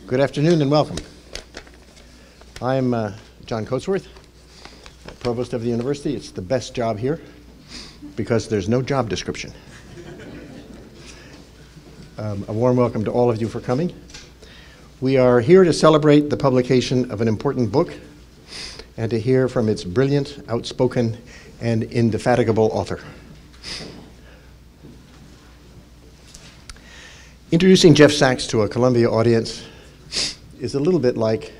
Good afternoon and welcome. I'm John Coatsworth, Provost of the University. It's the best job here because there's no job description. A warm welcome to all of you for coming. We are here to celebrate the publication of an important book and to hear from its brilliant, outspoken, and indefatigable author. Introducing Jeff Sachs to a Columbia audience is a little bit like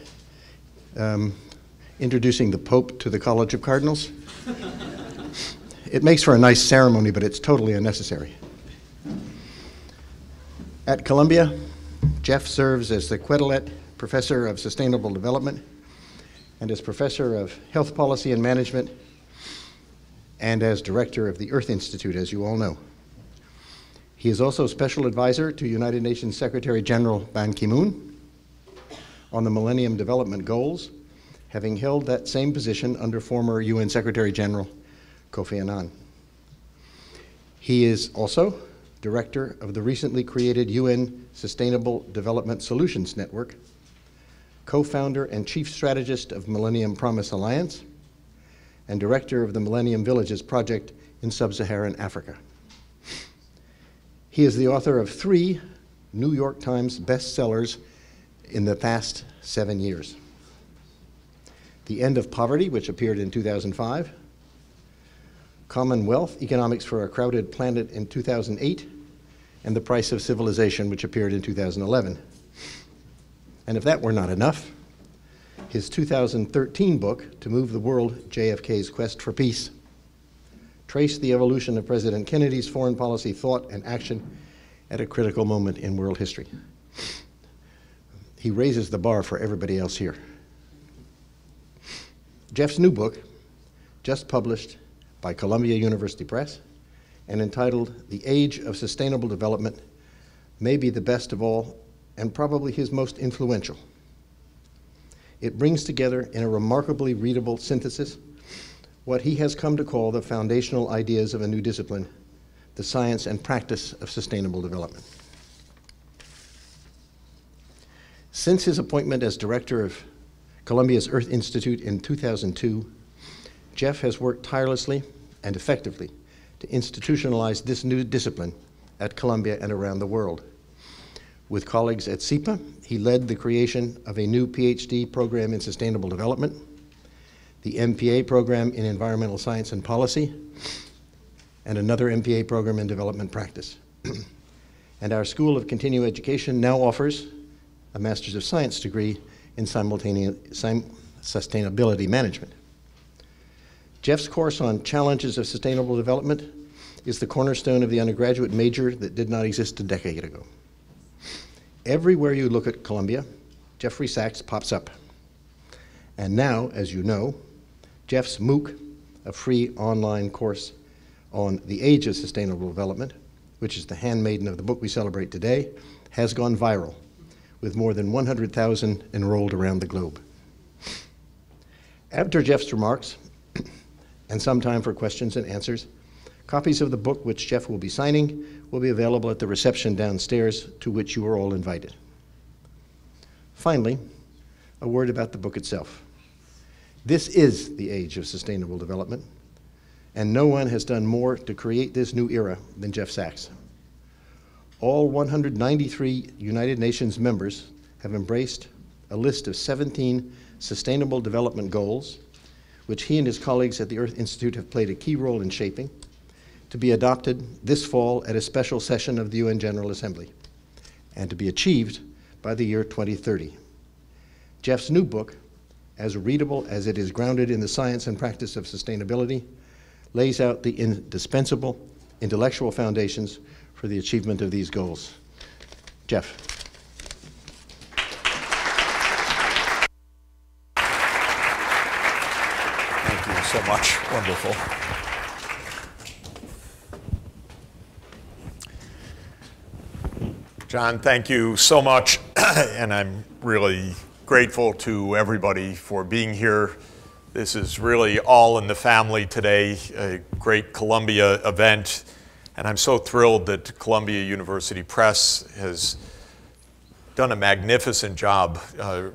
introducing the Pope to the College of Cardinals. It makes for a nice ceremony, but it's totally unnecessary. At Columbia, Jeff serves as the Quetelet Professor of Sustainable Development and as Professor of Health Policy and Management and as Director of the Earth Institute, as you all know. He is also Special Advisor to United Nations Secretary General Ban Ki-moon on the Millennium Development Goals, having held that same position under former UN Secretary General Kofi Annan. He is also Director of the recently created UN Sustainable Development Solutions Network, co-founder and chief strategist of Millennium Promise Alliance, and Director of the Millennium Villages Project in Sub-Saharan Africa. He is the author of 3 New York Times bestsellers in the past 7 years. The End of Poverty, which appeared in 2005, Commonwealth, Economics for a Crowded Planet in 2008, and The Price of Civilization, which appeared in 2011. And if that were not enough, his 2013 book, To Move the World, JFK's Quest for Peace, traced the evolution of President Kennedy's foreign policy thought and action at a critical moment in world history. He raises the bar for everybody else here. Jeff's new book, just published by Columbia University Press and entitled The Age of Sustainable Development, may be the best of all and probably his most influential. It brings together in a remarkably readable synthesis what he has come to call the foundational ideas of a new discipline, the science and practice of sustainable development. Since his appointment as director of Columbia's Earth Institute in 2002, Jeff has worked tirelessly and effectively to institutionalize this new discipline at Columbia and around the world. With colleagues at SIPA, he led the creation of a new PhD program in sustainable development, the MPA program in environmental science and policy, and another MPA program in development practice. And our School of Continuing Education now offers a Master's of Science degree in sustainability management. Jeff's course on challenges of sustainable development is the cornerstone of the undergraduate major that did not exist a decade ago. Everywhere you look at Columbia, Jeffrey Sachs pops up. And now, as you know, Jeff's MOOC, a free online course on the age of sustainable development, which is the handmaiden of the book we celebrate today, has gone viral, with more than 100,000 enrolled around the globe. After Jeff's remarks, and some time for questions and answers, copies of the book which Jeff will be signing will be available at the reception downstairs, to which you are all invited. Finally, a word about the book itself. This is the age of sustainable development, and no one has done more to create this new era than Jeff Sachs. All 193 United Nations members have embraced a list of 17 Sustainable Development Goals, which he and his colleagues at the Earth Institute have played a key role in shaping, to be adopted this fall at a special session of the UN General Assembly, and to be achieved by the year 2030. Jeff's new book, as readable as it is grounded in the science and practice of sustainability, lays out the indispensable intellectual foundations for the achievement of these goals. Jeff. Thank you so much. Wonderful. John, thank you so much. And I'm really grateful to everybody for being here. This is really all in the family today, a great Columbia event. And I'm so thrilled that Columbia University Press has done a magnificent job.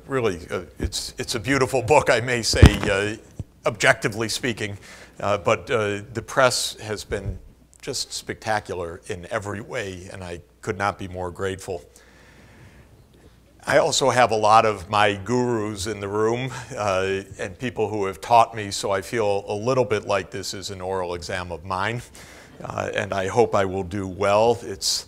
Really, it's a beautiful book, I may say, objectively speaking, but the press has been just spectacular in every way, and I could not be more grateful. I also have a lot of my gurus in the room and people who have taught me, so I feel a little bit like this is an oral exam of mine, and I hope I will do well. It's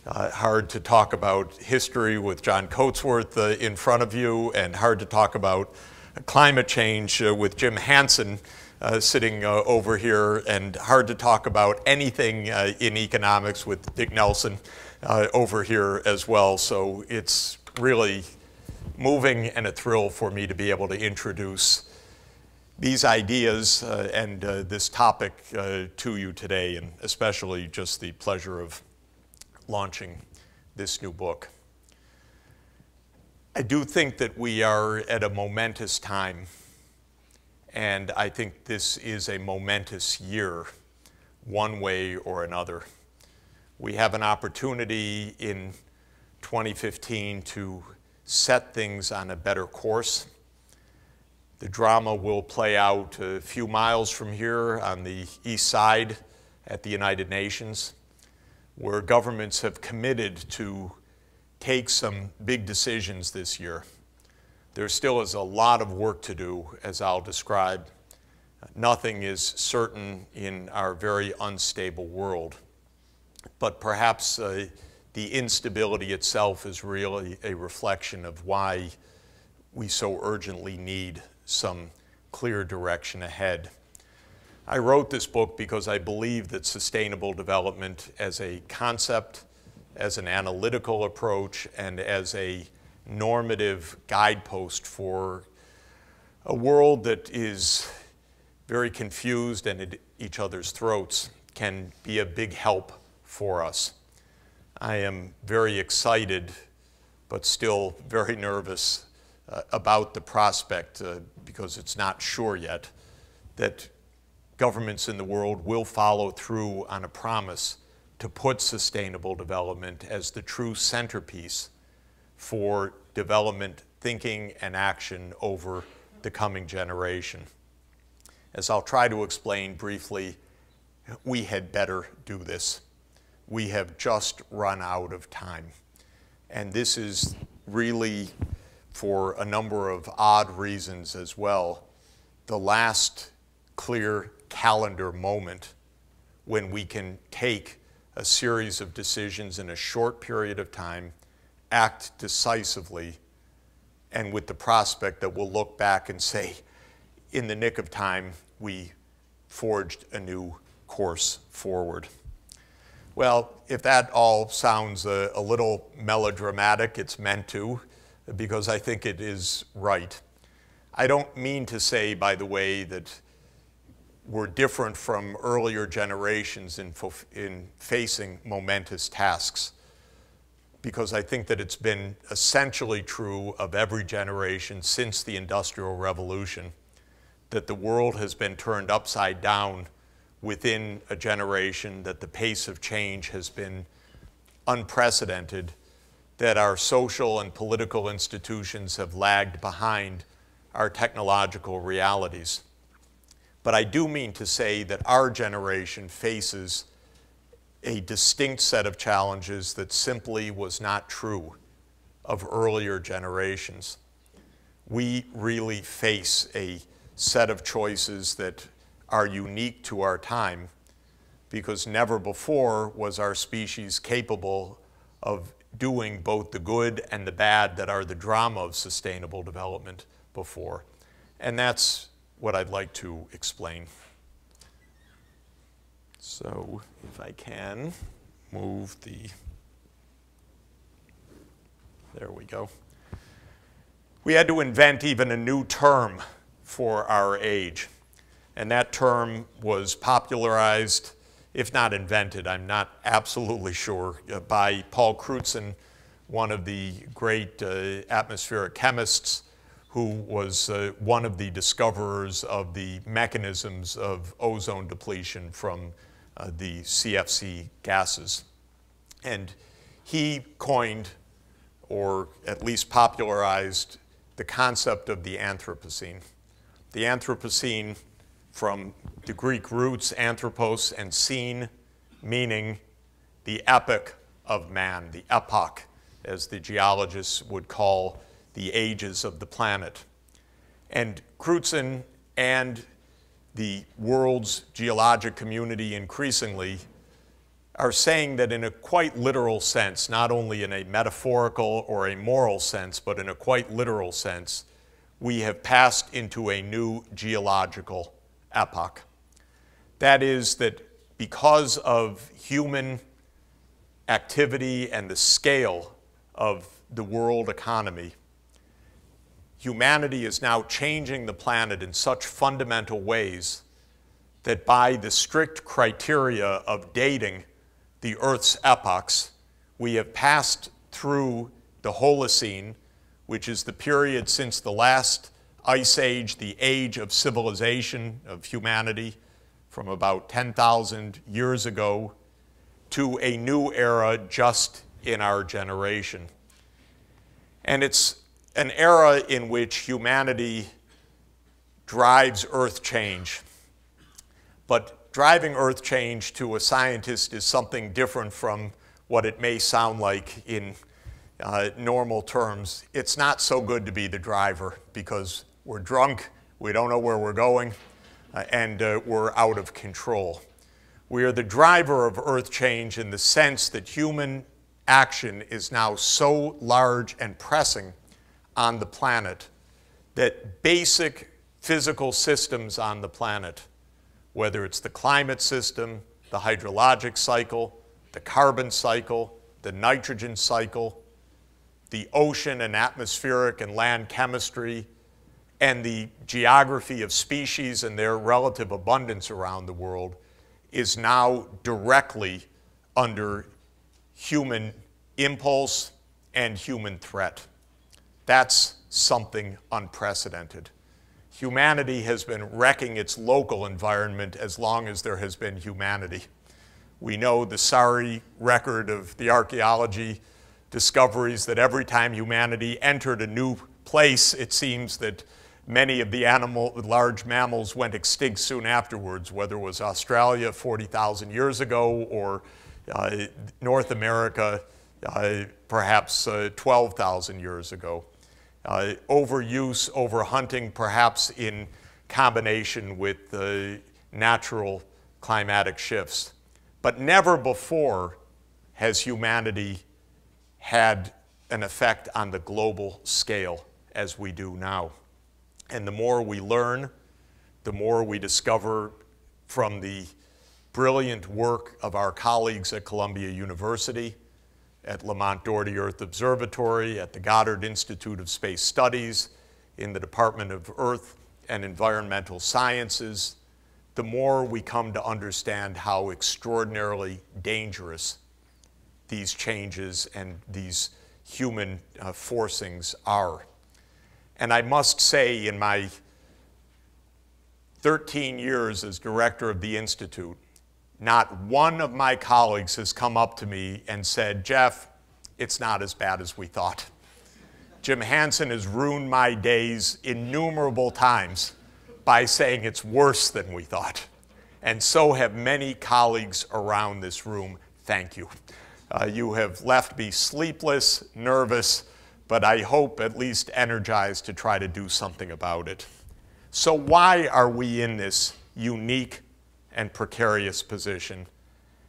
hard to talk about history with John Coatsworth in front of you, and hard to talk about climate change with Jim Hansen sitting over here, and hard to talk about anything in economics with Dick Nelson over here as well. So it's really moving and a thrill for me to be able to introduce these ideas and this topic to you today, and especially just the pleasure of launching this new book. I do think that we are at a momentous time, and I think this is a momentous year, one way or another. We have an opportunity in 2015 to set things on a better course. The drama will play out a few miles from here on the east side at the United Nations, where governments have committed to take some big decisions this year. There still is a lot of work to do, as I'll describe. Nothing is certain in our very unstable world, but perhaps the instability itself is really a reflection of why we so urgently need some clear direction ahead. I wrote this book because I believe that sustainable development as a concept, as an analytical approach, and as a normative guidepost for a world that is very confused and at each other's throats can be a big help for us. I am very excited, but still very nervous about the prospect, because it's not sure yet, that governments in the world will follow through on a promise to put sustainable development as the true centerpiece for development thinking and action over the coming generation. As I'll try to explain briefly, we had better do this. We have just run out of time. And this is really, for a number of odd reasons as well, the last clear calendar moment when we can take a series of decisions in a short period of time, act decisively, and with the prospect that we'll look back and say, in the nick of time, we forged a new course forward. Well, if that all sounds a little melodramatic, it's meant to, because I think it is right. I don't mean to say, by the way, that we're different from earlier generations in facing momentous tasks, because I think that it's been essentially true of every generation since the Industrial Revolution, that the world has been turned upside down within a generation, that the pace of change has been unprecedented, that our social and political institutions have lagged behind our technological realities. But I do mean to say that our generation faces a distinct set of challenges that simply was not true of earlier generations. We really face a set of choices that are unique to our time, because never before was our species capable of doing both the good and the bad that are the drama of sustainable development before. And that's what I'd like to explain. So if I can move the, there we go. We had to invent even a new term for our age. And that term was popularized, if not invented, I'm not absolutely sure, by Paul Crutzen, one of the great atmospheric chemists, who was one of the discoverers of the mechanisms of ozone depletion from the CFC gases. And he coined, or at least popularized the concept of the Anthropocene. The Anthropocene, from the Greek roots anthropos and scene, meaning the epoch of man, the epoch, as the geologists would call the ages of the planet. And Crutzen and the world's geologic community increasingly are saying that in a quite literal sense, not only in a metaphorical or a moral sense, but in a quite literal sense, we have passed into a new geological epoch. That is that because of human activity and the scale of the world economy, humanity is now changing the planet in such fundamental ways that by the strict criteria of dating the Earth's epochs, we have passed through the Holocene, which is the period since the last ice age, the age of civilization of humanity, from about 10,000 years ago, to a new era just in our generation. And it's an era in which humanity drives Earth change. But driving Earth change to a scientist is something different from what it may sound like in normal terms. It's not so good to be the driver because we're drunk, we don't know where we're going, and we're out of control. We are the driver of Earth change in the sense that human action is now so large and pressing on the planet that basic physical systems on the planet, whether it's the climate system, the hydrologic cycle, the carbon cycle, the nitrogen cycle, the ocean and atmospheric and land chemistry, and the geography of species and their relative abundance around the world, is now directly under human impulse and human threat. That's something unprecedented. Humanity has been wrecking its local environment as long as there has been humanity. We know the sorry record of the archaeology discoveries that every time humanity entered a new place, it seems that many of the large mammals went extinct soon afterwards, whether it was Australia 40,000 years ago or North America perhaps 12,000 years ago. Overuse, overhunting, perhaps in combination with natural climatic shifts. But never before has humanity had an effect on the global scale as we do now. And the more we learn, the more we discover from the brilliant work of our colleagues at Columbia University, at Lamont Doherty Earth Observatory, at the Goddard Institute of Space Studies, in the Department of Earth and Environmental Sciences, the more we come to understand how extraordinarily dangerous these changes and these human forcings are. And I must say, in my 13 years as director of the Institute, not one of my colleagues has come up to me and said, "Jeff, it's not as bad as we thought." Jim Hansen has ruined my days innumerable times by saying it's worse than we thought. And so have many colleagues around this room. Thank you. You have left me sleepless, nervous, but I hope at least energized to try to do something about it. So why are we in this unique and precarious position?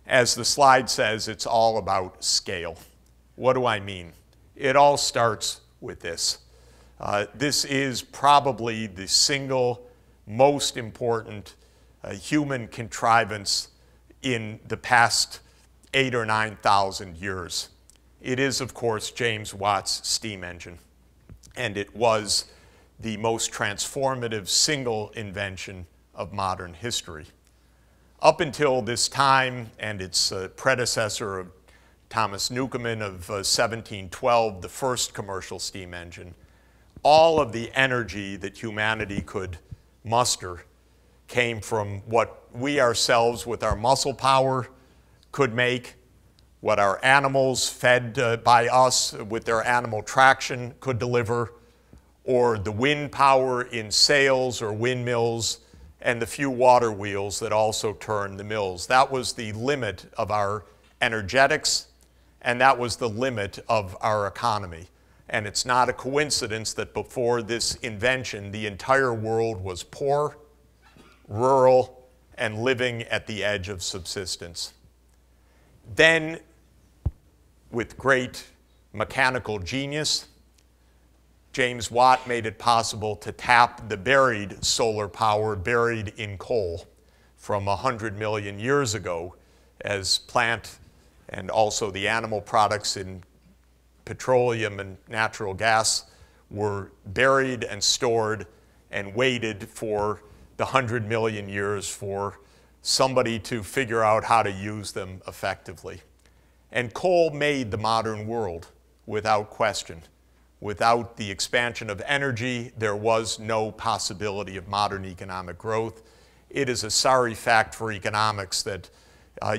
As the slide says, it's all about scale. What do I mean? It all starts with this. This is probably the single most important human contrivance in the past 8,000 or 9,000 years. It is, of course, James Watt's steam engine, and it was the most transformative single invention of modern history. Up until this time, and its predecessor of Thomas Newcomen of 1712, the first commercial steam engine, all of the energy that humanity could muster came from what we ourselves with our muscle power could make, what our animals fed by us with their animal traction could deliver, or the wind power in sails or windmills, and the few water wheels that also turn the mills. That was the limit of our energetics, and that was the limit of our economy. And it's not a coincidence that before this invention, the entire world was poor, rural, and living at the edge of subsistence. Then, with great mechanical genius, James Watt made it possible to tap the buried solar power buried in coal from 100 million years ago, as plant and also the animal products in petroleum and natural gas were buried and stored and waited for the 100 million years for somebody to figure out how to use them effectively. And coal made the modern world without question. Without the expansion of energy, there was no possibility of modern economic growth. It is a sorry fact for economics that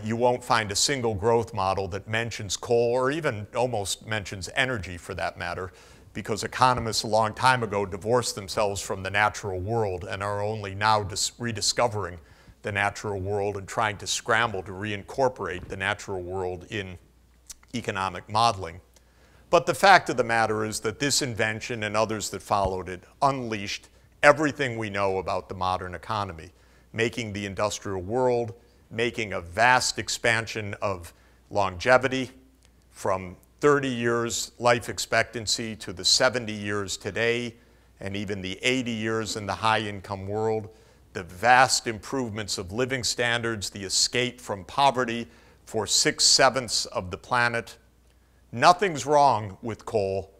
you won't find a single growth model that mentions coal or even almost mentions energy for that matter, because economists a long time ago divorced themselves from the natural world and are only now rediscovering the natural world and trying to scramble to reincorporate the natural world in economic modeling. But the fact of the matter is that this invention and others that followed it unleashed everything we know about the modern economy, making the industrial world, making a vast expansion of longevity from 30 years life expectancy to the 70 years today, and even the 80 years in the high-income world, the vast improvements of living standards, the escape from poverty for 6/7 of the planet. Nothing's wrong with coal,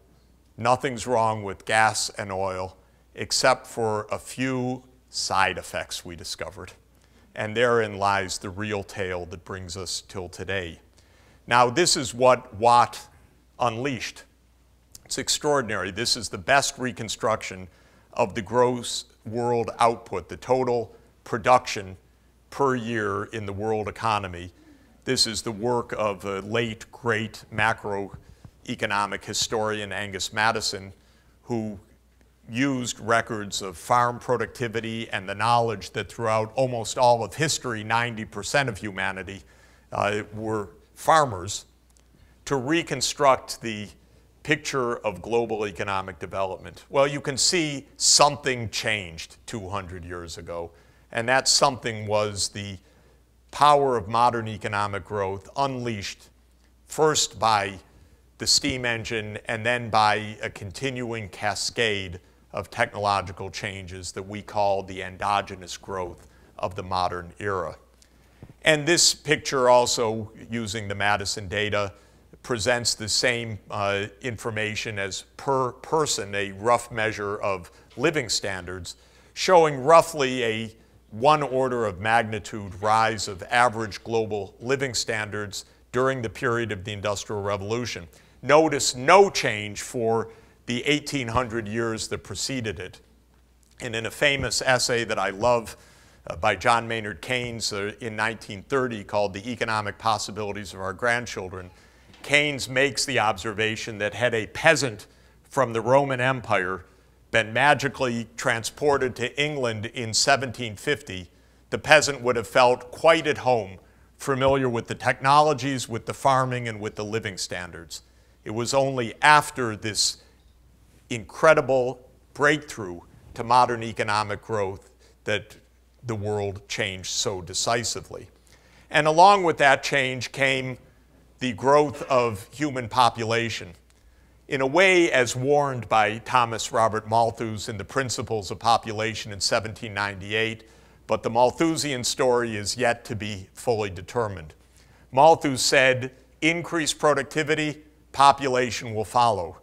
nothing's wrong with gas and oil, except for a few side effects we discovered. And therein lies the real tale that brings us till today. Now, this is what Watt unleashed. It's extraordinary. This is the best reconstruction of the gross world output, the total production per year in the world economy. This is the work of the late, great macroeconomic historian Angus Maddison, who used records of farm productivity and the knowledge that throughout almost all of history, 90% of humanity were farmers, to reconstruct the picture of global economic development. Well, you can see something changed 200 years ago, and that something was the power of modern economic growth unleashed first by the steam engine and then by a continuing cascade of technological changes that we call the endogenous growth of the modern era. And this picture also, using the Maddison data, presents the same information as per person, a rough measure of living standards, showing roughly a 1 order of magnitude rise of average global living standards during the period of the Industrial Revolution. Notice no change for the 1800 years that preceded it. And in a famous essay that I love by John Maynard Keynes in 1930 called The Economic Possibilities of Our Grandchildren, Keynes makes the observation that had a peasant from the Roman Empire been magically transported to England in 1750, the peasant would have felt quite at home, familiar with the technologies, with the farming, and with the living standards. It was only after this incredible breakthrough to modern economic growth that the world changed so decisively. And along with that change came the growth of human population. In a way, as warned by Thomas Robert Malthus in The Principles of Population in 1798, but the Malthusian story is yet to be fully determined. Malthus said, increased productivity, population will follow.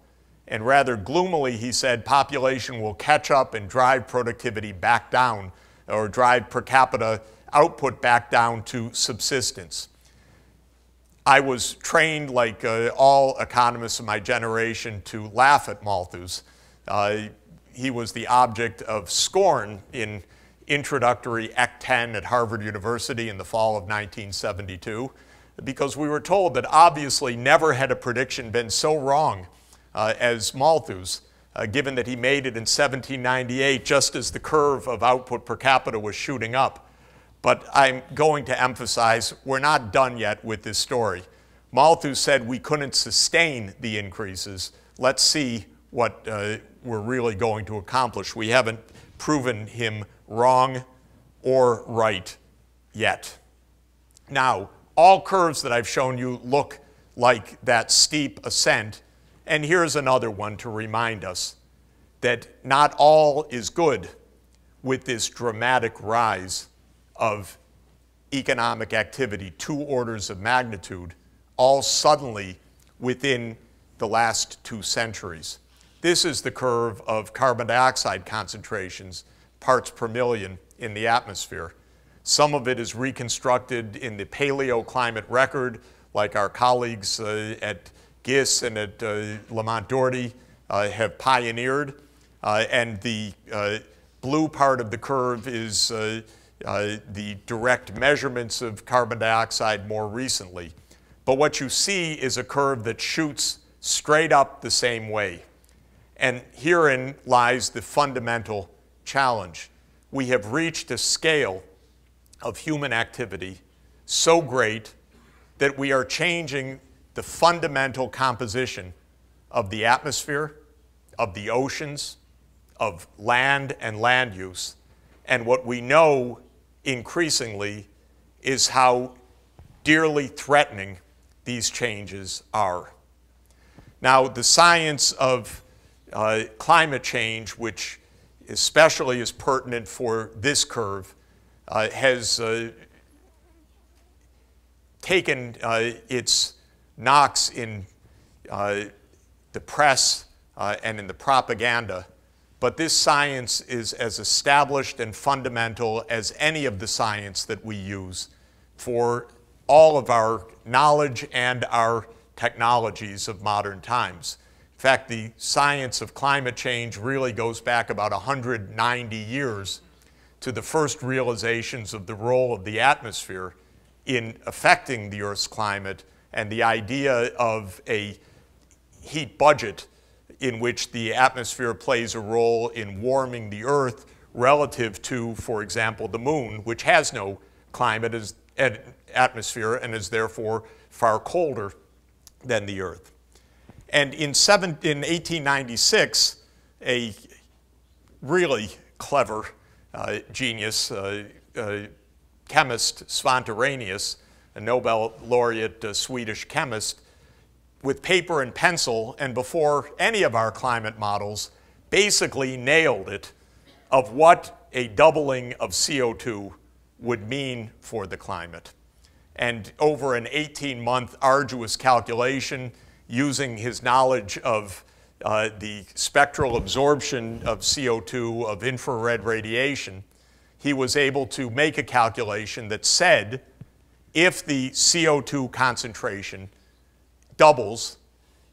And rather gloomily, he said, population will catch up and drive productivity back down, or drive per capita output back down to subsistence. I was trained, like all economists of my generation, to laugh at Malthus. He was the object of scorn in introductory Ec 10 at Harvard University in the fall of 1972. because we were told that obviously never had a prediction been so wrong as Malthus, given that he made it in 1798 just as the curve of output per capita was shooting up. But I'm going to emphasize we're not done yet with this story. Malthus said we couldn't sustain the increases. Let's see what we're really going to accomplish. We haven't proven him wrong or right yet. Now, all curves that I've shown you look like that steep ascent, and here's another one to remind us that not all is good with this dramatic rise of economic activity, 2 orders of magnitude, all suddenly within the last 2 centuries. This is the curve of carbon dioxide concentrations, parts per million in the atmosphere. Some of it is reconstructed in the paleoclimate record, like our colleagues at GIS and at Lamont Doherty have pioneered. And the blue part of the curve is the direct measurements of carbon dioxide more recently. But what you see is a curve that shoots straight up the same way. And herein lies the fundamental challenge. We have reached a scale of human activity so great that we are changing the fundamental composition of the atmosphere, of the oceans, of land and land use. And what we know increasingly is how dearly threatening these changes are. Now, the science of climate change, which especially is pertinent for this curve, has taken its knocks in the press and in the propaganda. But this science is as established and fundamental as any of the science that we use for all of our knowledge and our technologies of modern times. In fact, the science of climate change really goes back about 190 years to the first realizations of the role of the atmosphere in affecting the Earth's climate and the idea of a heat budget in which the atmosphere plays a role in warming the Earth relative to, for example, the Moon, which has no climate and atmosphere and is therefore far colder than the Earth. And in 1896, a really clever genius, chemist, Svante Arrhenius, a Nobel laureate Swedish chemist, with paper and pencil, and before any of our climate models, basically nailed it of what a doubling of CO2 would mean for the climate. And over an 18-month arduous calculation, using his knowledge of the spectral absorption of CO2, of infrared radiation, he was able to make a calculation that said if the CO2 concentration doubles,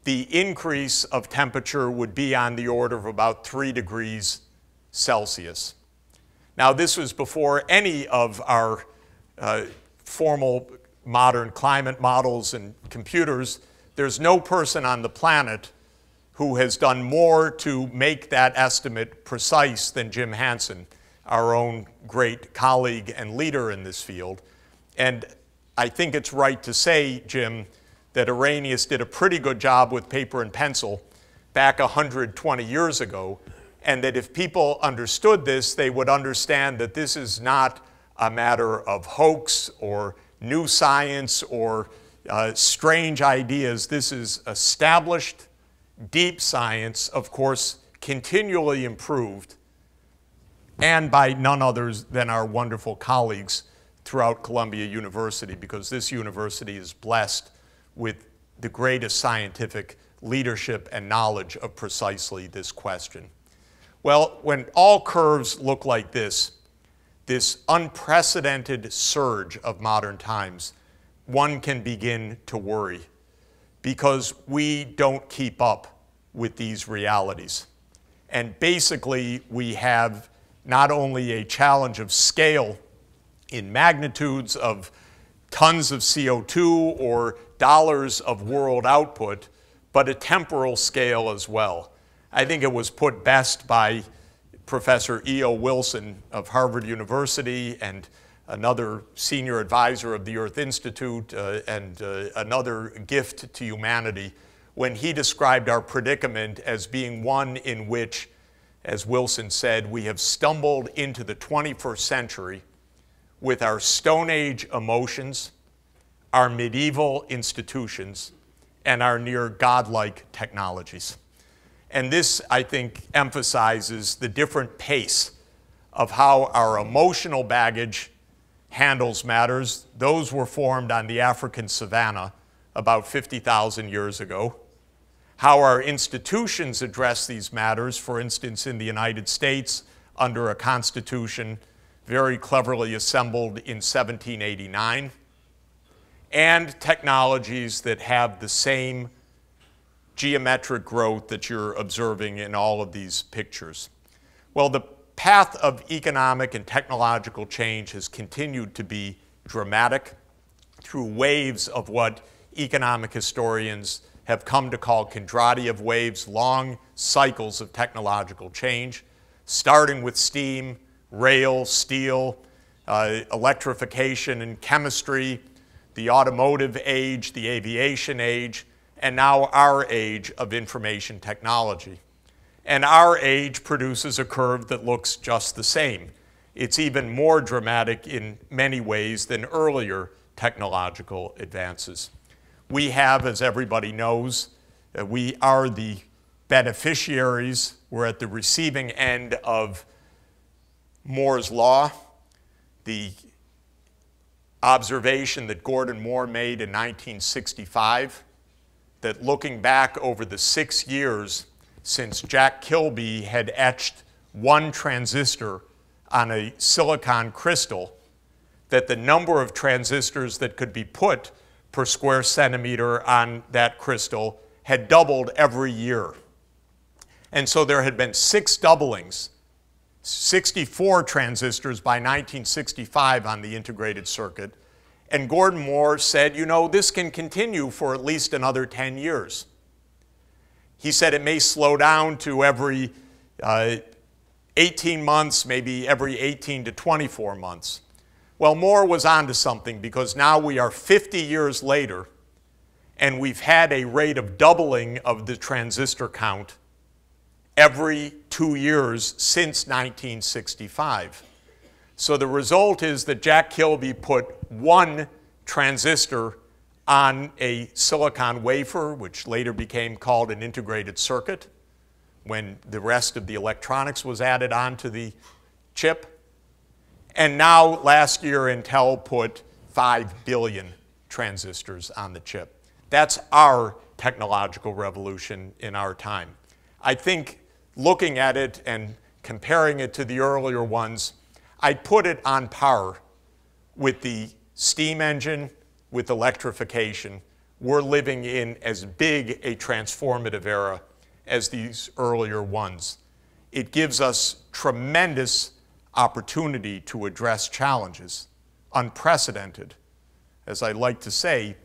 the increase of temperature would be on the order of about 3 degrees Celsius. Now, this was before any of our formal modern climate models and computers. There's no person on the planet who has done more to make that estimate precise than Jim Hansen, our own great colleague and leader in this field. And I think it's right to say, Jim, that Arrhenius did a pretty good job with paper and pencil back 120 years ago, and that if people understood this, they would understand that this is not a matter of hoax or new science or strange ideas. This is established, deep science, of course, continually improved, and by none others than our wonderful colleagues throughout Columbia University, because this university is blessed with the greatest scientific leadership and knowledge of precisely this question. Well, when all curves look like this unprecedented surge of modern times, one can begin to worry because we don't keep up with these realities. And basically, we have not only a challenge of scale in magnitudes of tons of CO2 or dollars of world output, but a temporal scale as well. I think it was put best by Professor E.O. Wilson of Harvard University and another senior advisor of the Earth Institute and another gift to humanity when he described our predicament as being one in which, as Wilson said, we have stumbled into the 21st century with our Stone Age emotions, our medieval institutions, and our near godlike technologies. And this, I think, emphasizes the different pace of how our emotional baggage handles matters. Those were formed on the African savanna about 50,000 years ago. How our institutions address these matters, for instance, in the United States, under a constitution very cleverly assembled in 1789, and technologies that have the same geometric growth that you're observing in all of these pictures. Well, the path of economic and technological change has continued to be dramatic through waves of what economic historians have come to call Kondratiev waves, long cycles of technological change, starting with steam, rail, steel, electrification and chemistry, the automotive age, the aviation age, and now our age of information technology. And our age produces a curve that looks just the same. It's even more dramatic in many ways than earlier technological advances. We have, as everybody knows, we are the beneficiaries. We're at the receiving end of Moore's law, the observation that Gordon Moore made in 1965, that looking back over the 6 years since Jack Kilby had etched one transistor on a silicon crystal, that the number of transistors that could be put per square centimeter on that crystal had doubled every year. And so there had been 6 doublings, 64 transistors by 1965 on the integrated circuit. And Gordon Moore said, you know, this can continue for at least another 10 years. He said it may slow down to every 18 months, maybe every 18 to 24 months. Well, Moore was onto something, because now we are 50 years later, and we've had a rate of doubling of the transistor count every 2 years since 1965. So the result is that Jack Kilby put one transistor on a silicon wafer, which later became called an integrated circuit, when the rest of the electronics was added onto the chip. And now, last year, Intel put 5 billion transistors on the chip. That's our technological revolution in our time. I think looking at it and comparing it to the earlier ones, I'd put it on par with the steam engine, with electrification. We're living in as big a transformative era as these earlier ones. It gives us tremendous opportunity to address challenges, unprecedented. As I like to say,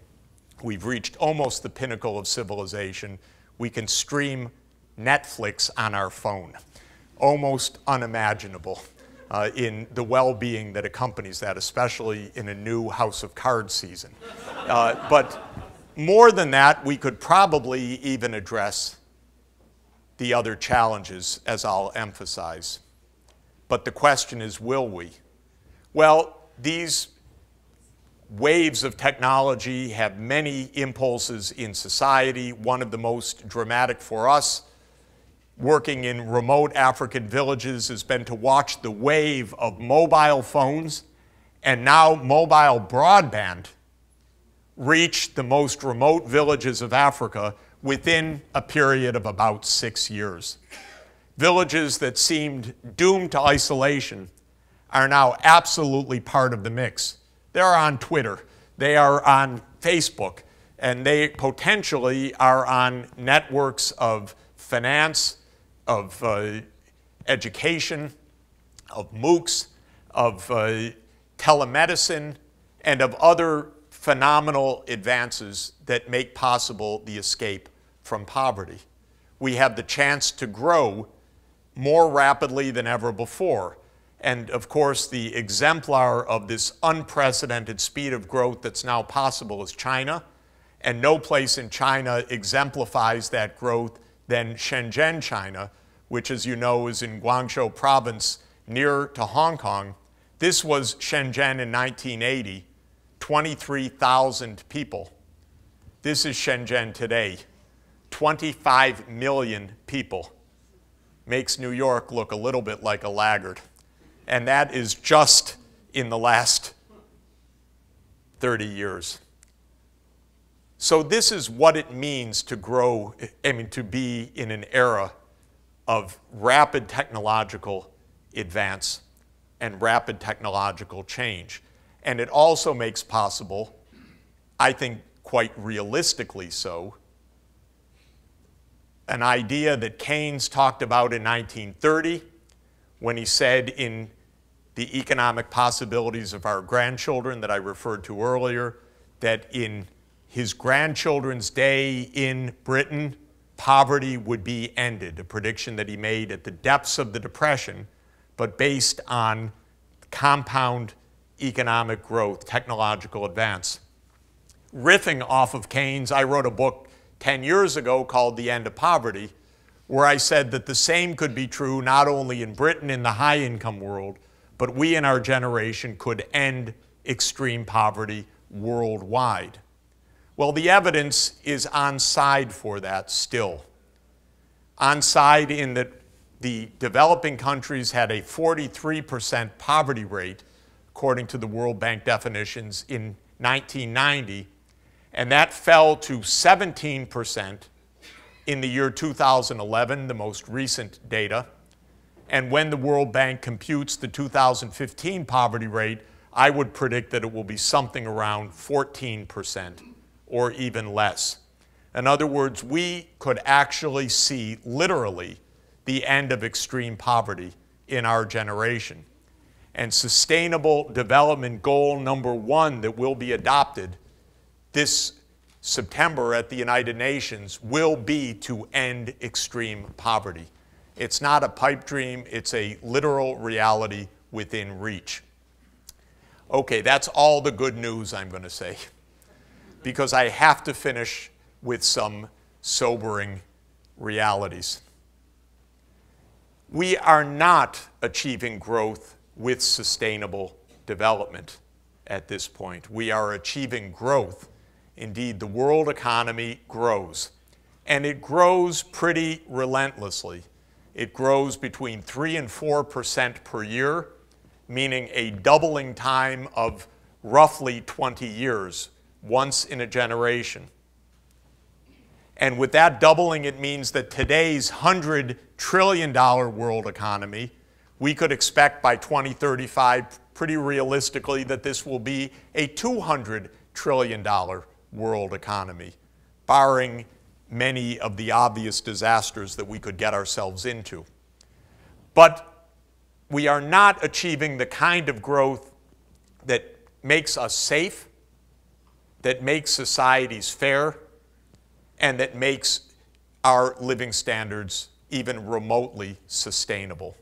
we've reached almost the pinnacle of civilization. We can stream Netflix on our phone. Almost unimaginable in the well-being that accompanies that, especially in a new House of Cards season. But more than that, we could probably even address the other challenges, as I'll emphasize. But the question is, will we? Well, these waves of technology have many impulses in society. One of the most dramatic for us, working in remote African villages, has been to watch the wave of mobile phones and now mobile broadband reach the most remote villages of Africa within a period of about 6 years. Villages that seemed doomed to isolation are now absolutely part of the mix. They're on Twitter, they are on Facebook, and they potentially are on networks of finance, of education, of MOOCs, of telemedicine, and of other phenomenal advances that make possible the escape from poverty. We have the chance to grow more rapidly than ever before. And of course, the exemplar of this unprecedented speed of growth that's now possible is China. And no place in China exemplifies that growth than Shenzhen, China, which, as you know, is in Guangzhou province near to Hong Kong. This was Shenzhen in 1980, 23,000 people. This is Shenzhen today, 25 million people. Makes New York look a little bit like a laggard. And that is just in the last 30 years. So this is what it means to grow, to be in an era of rapid technological advance and rapid technological change. And it also makes possible, I think quite realistically so, an idea that Keynes talked about in 1930 when he said in The Economic Possibilities of Our Grandchildren that I referred to earlier, that in his grandchildren's day in Britain, poverty would be ended, a prediction that he made at the depths of the Depression, but based on compound economic growth, technological advance. Riffing off of Keynes, I wrote a book 10 years ago called The End of Poverty, where I said that the same could be true not only in Britain in the high-income world, but we in our generation could end extreme poverty worldwide. Well, the evidence is on side for that still. On side in that the developing countries had a 43% poverty rate, according to the World Bank definitions, in 1990, and that fell to 17% in the year 2011, the most recent data. And when the World Bank computes the 2015 poverty rate, I would predict that it will be something around 14% or even less. In other words, we could actually see literally the end of extreme poverty in our generation. And Sustainable Development Goal number 1 that will be adopted this September at the United Nations will be to end extreme poverty. It's not a pipe dream, it's a literal reality within reach. Okay, that's all the good news I'm going to say, because I have to finish with some sobering realities. We are not achieving growth with sustainable development at this point. We are achieving growth. Indeed, the world economy grows, and it grows pretty relentlessly. It grows between 3 and 4% per year, meaning a doubling time of roughly 20 years, once in a generation. And with that doubling, it means that today's $100 trillion world economy, we could expect by 2035, pretty realistically, that this will be a $200 trillion world economy, barring many of the obvious disasters that we could get ourselves into. But we are not achieving the kind of growth that makes us safe, that makes societies fair, and that makes our living standards even remotely sustainable.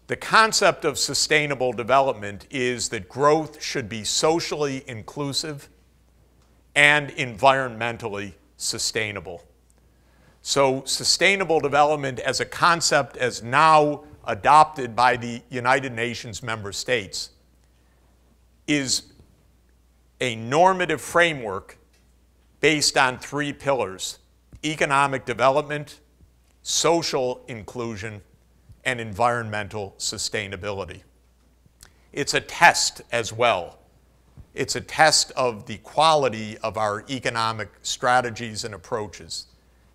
The concept of sustainable development is that growth should be socially inclusive and environmentally sustainable. So sustainable development as a concept as now adopted by the United Nations member states is a normative framework based on 3 pillars: economic development, social inclusion, and environmental sustainability. It's a test as well. It's a test of the quality of our economic strategies and approaches.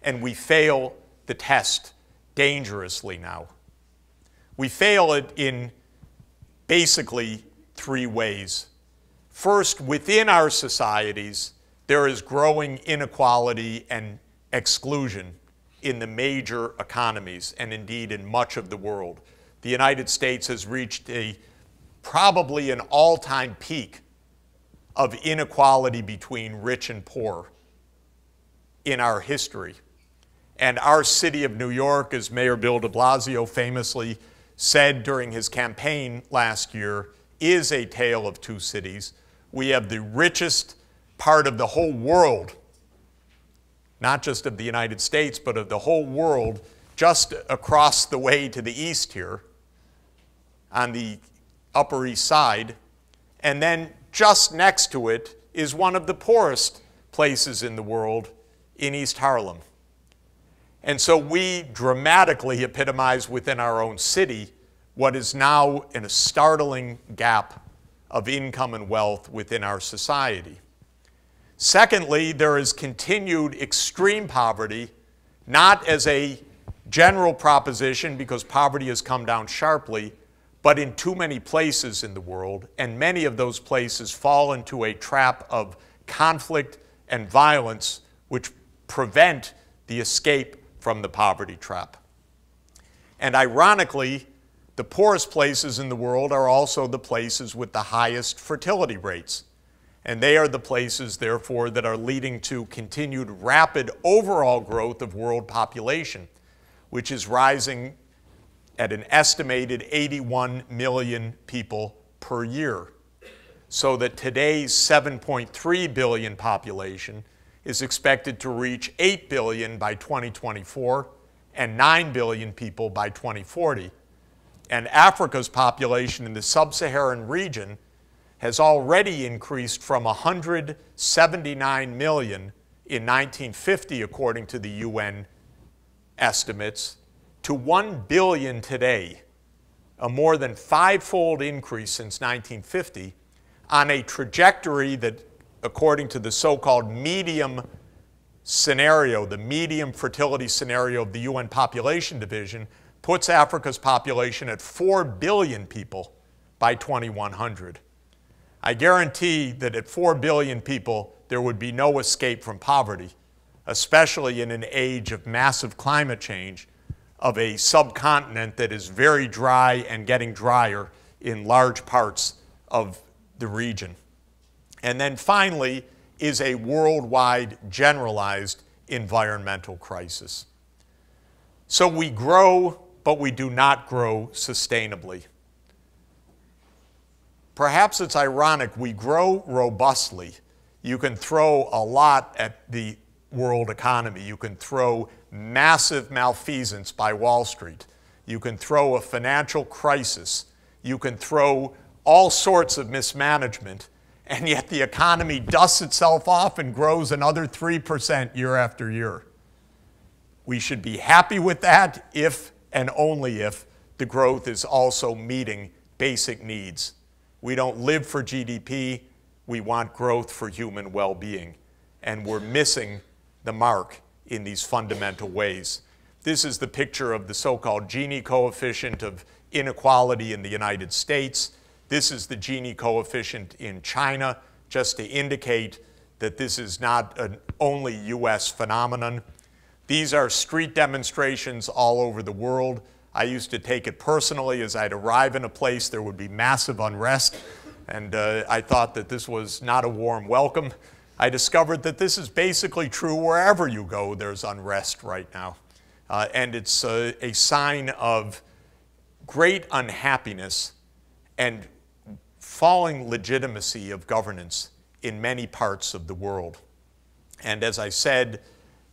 And we fail the test dangerously now. We fail it in basically 3 ways. First, within our societies, there is growing inequality and exclusion in the major economies, and indeed in much of the world. The United States has reached probably an all-time peak of inequality between rich and poor in our history. And our city of New York, as Mayor Bill de Blasio famously said during his campaign last year, is a tale of two cities. We have the richest part of the whole world, not just of the United States, but of the whole world, just across the way to the east here, on the Upper East Side. And then just next to it is one of the poorest places in the world, in East Harlem. And so we dramatically epitomize within our own city what is now in a startling gap of income and wealth within our society. Secondly, there is continued extreme poverty, not as a general proposition because poverty has come down sharply, but in too many places in the world, and many of those places fall into a trap of conflict and violence which prevent the escape from the poverty trap. And ironically, the poorest places in the world are also the places with the highest fertility rates. And they are the places, therefore, that are leading to continued rapid overall growth of world population, which is rising at an estimated 81 million people per year. So that today's 7.3 billion population is expected to reach 8 billion by 2024 and 9 billion people by 2040. And Africa's population in the sub-Saharan region has already increased from 179 million in 1950, according to the UN estimates, to 1 billion today, a more than five-fold increase since 1950, on a trajectory that, according to the so-called medium scenario, the medium fertility scenario of the UN Population Division, puts Africa's population at 4 billion people by 2100. I guarantee that at 4 billion people, there would be no escape from poverty, especially in an age of massive climate change, of a subcontinent that is very dry and getting drier in large parts of the region. And then finally is a worldwide generalized environmental crisis. So we grow, but we do not grow sustainably. Perhaps it's ironic, we grow robustly. You can throw a lot at the world economy. You can throw massive malfeasance by Wall Street. You can throw a financial crisis. You can throw all sorts of mismanagement, and yet the economy dusts itself off and grows another 3% year after year. We should be happy with that if and only if the growth is also meeting basic needs. We don't live for GDP, we want growth for human well-being, and we're missing the mark in these fundamental ways. This is the picture of the so-called GINI coefficient of inequality in the United States. This is the GINI coefficient in China, just to indicate that this is not an only US phenomenon. These are street demonstrations all over the world. I used to take it personally. As I'd arrive in a place, there would be massive unrest, and I thought that this was not a warm welcome. I discovered that this is basically true wherever you go, there's unrest right now. And it's a sign of great unhappiness and falling legitimacy of governance in many parts of the world. And as I said,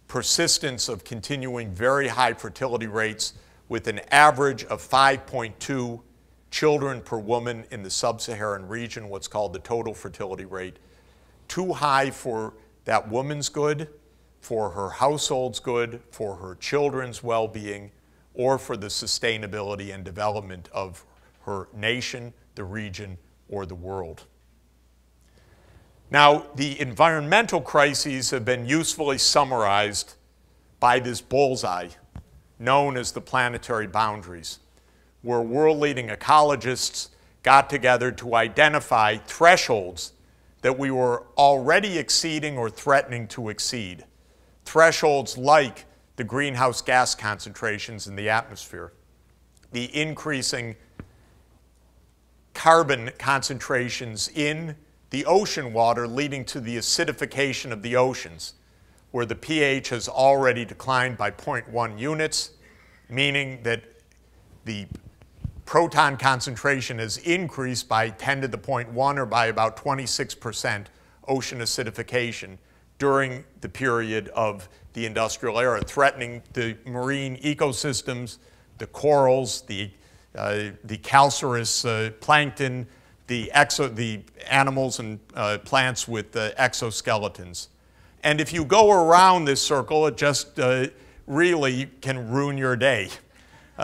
persistence of continuing very high fertility rates with an average of 5.2 children per woman in the sub-Saharan region, what's called the total fertility rate, too high for that woman's good, for her household's good, for her children's well-being, or for the sustainability and development of her nation, the region, or the world. Now, the environmental crises have been usefully summarized by this bullseye known as the planetary boundaries, where world-leading ecologists got together to identify thresholds that we were already exceeding or threatening to exceed. Thresholds like the greenhouse gas concentrations in the atmosphere, the increasing carbon concentrations in the ocean water, leading to the acidification of the oceans, where the pH has already declined by 0.1 units, meaning that the proton concentration has increased by 10 to the 0.1 or by about 26% ocean acidification during the period of the industrial era, threatening the marine ecosystems, the corals, the calcareous plankton, the animals and plants with exoskeletons. And if you go around this circle, it just really can ruin your day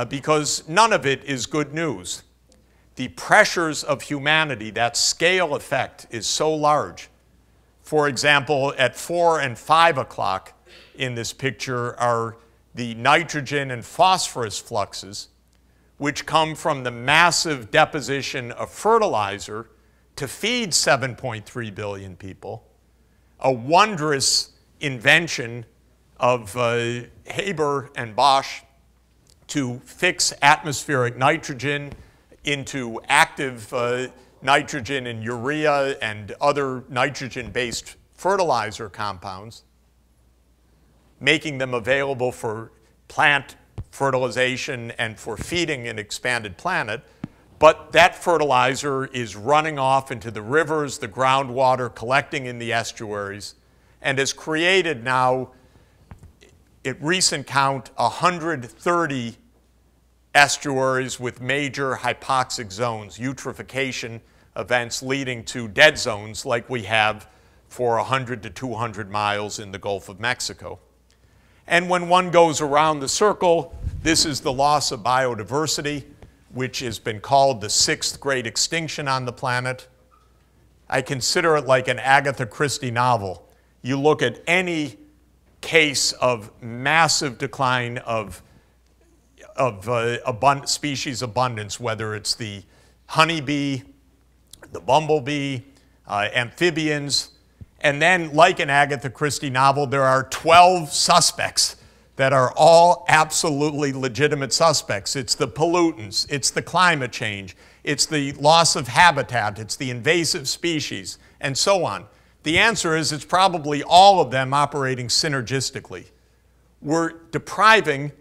because none of it is good news. The pressures of humanity, that scale effect, is so large. For example, at 4 and 5 o'clock in this picture are the nitrogen and phosphorus fluxes, which come from the massive deposition of fertilizer to feed 7.3 billion people, a wondrous invention of Haber and Bosch to fix atmospheric nitrogen into active nitrogen and urea and other nitrogen-based fertilizer compounds, making them available for plant fertilization and for feeding an expanded planet. But that fertilizer is running off into the rivers, the groundwater, collecting in the estuaries, and has created now, at recent count, 130 estuaries with major hypoxic zones, eutrophication events leading to dead zones like we have for 100 to 200 miles in the Gulf of Mexico. And when one goes around the circle, this is the loss of biodiversity, which has been called the 6th great extinction on the planet. I consider it like an Agatha Christie novel. You look at any case of massive decline of species abundance, whether it's the honeybee, the bumblebee, amphibians, and then, like an Agatha Christie novel, there are 12 suspects that are all absolutely legitimate suspects. It's the pollutants, it's the climate change, it's the loss of habitat, it's the invasive species, and so on. The answer is it's probably all of them operating synergistically. We're depriving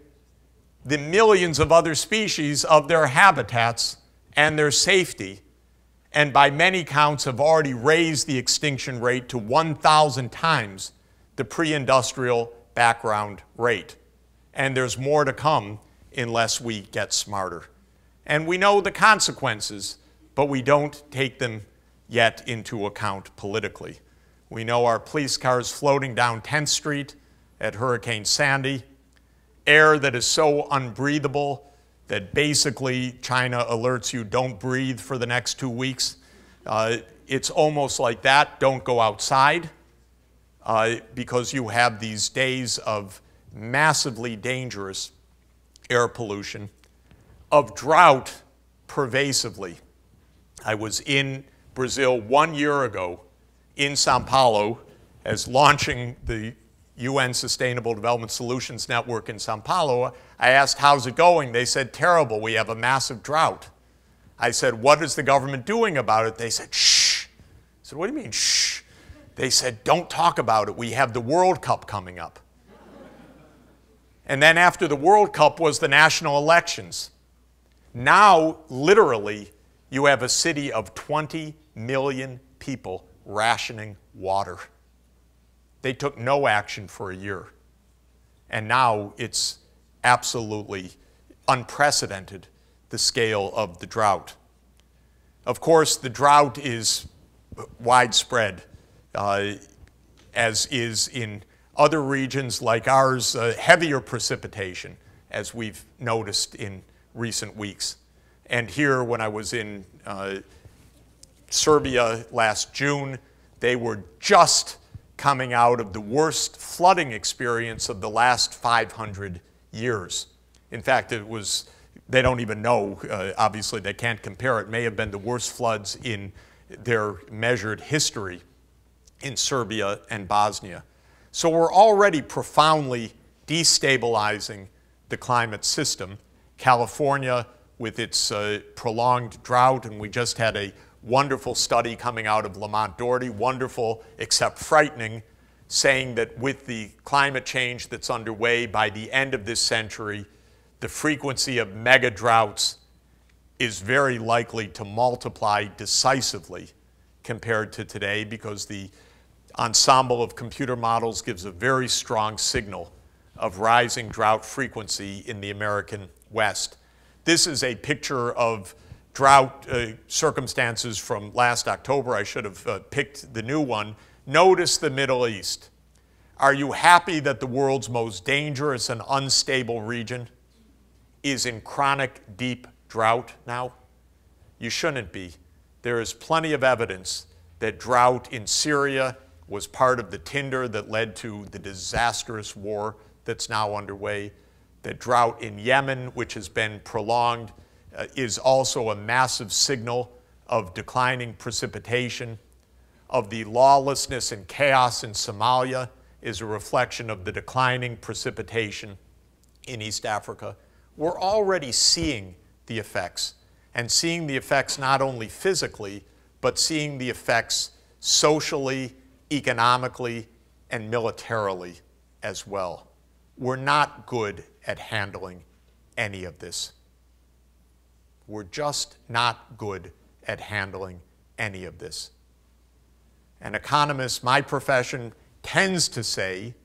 the millions of other species of their habitats and their safety, and by many counts have already raised the extinction rate to 1,000 times the pre-industrial background rate. And there's more to come unless we get smarter. And we know the consequences, but we don't take them yet into account politically. We know our police cars floating down 10th Street at Hurricane Sandy, air that is so unbreathable that basically China alerts you, don't breathe for the next 2 weeks. It's almost like that, don't go outside, because you have these days of massively dangerous air pollution, of drought pervasively. I was in Brazil 1 year ago in Sao Paulo as launching the UN Sustainable Development Solutions Network in Sao Paulo. I asked, how's it going? They said, terrible, we have a massive drought. I said, what is the government doing about it? They said, shh. I said, what do you mean, shh? They said, don't talk about it, we have the World Cup coming up. And then after the World Cup was the national elections. Now, literally, you have a city of 20 million people rationing water. They took no action for a year. And now it's absolutely unprecedented, the scale of the drought. Of course, the drought is widespread, as is in other regions like ours, heavier precipitation, as we've noticed in recent weeks. And here, when I was in Serbia last June, they were just coming out of the worst flooding experience of the last 500 years. In fact, it was, they don't even know, obviously they can't compare, it may have been the worst floods in their measured history in Serbia and Bosnia. So we're already profoundly destabilizing the climate system. California with its prolonged drought, and we just had a wonderful study coming out of Lamont Doherty, wonderful except frightening, saying that with the climate change that's underway, by the end of this century, the frequency of mega droughts is very likely to multiply decisively compared to today, because the ensemble of computer models gives a very strong signal of rising drought frequency in the American West. This is a picture of drought circumstances from last October. I should have picked the new one. Notice the Middle East. Are you happy that the world's most dangerous and unstable region is in chronic, deep drought now? You shouldn't be. There is plenty of evidence that drought in Syria was part of the tinder that led to the disastrous war that's now underway. That drought in Yemen, which has been prolonged, is also a massive signal of declining precipitation. Of the lawlessness and chaos in Somalia is a reflection of the declining precipitation in East Africa. We're already seeing the effects, and seeing the effects not only physically, but seeing the effects socially, economically, and militarily as well. We're not good at handling any of this. We're just not good at handling any of this. An economist, my profession, tends to say,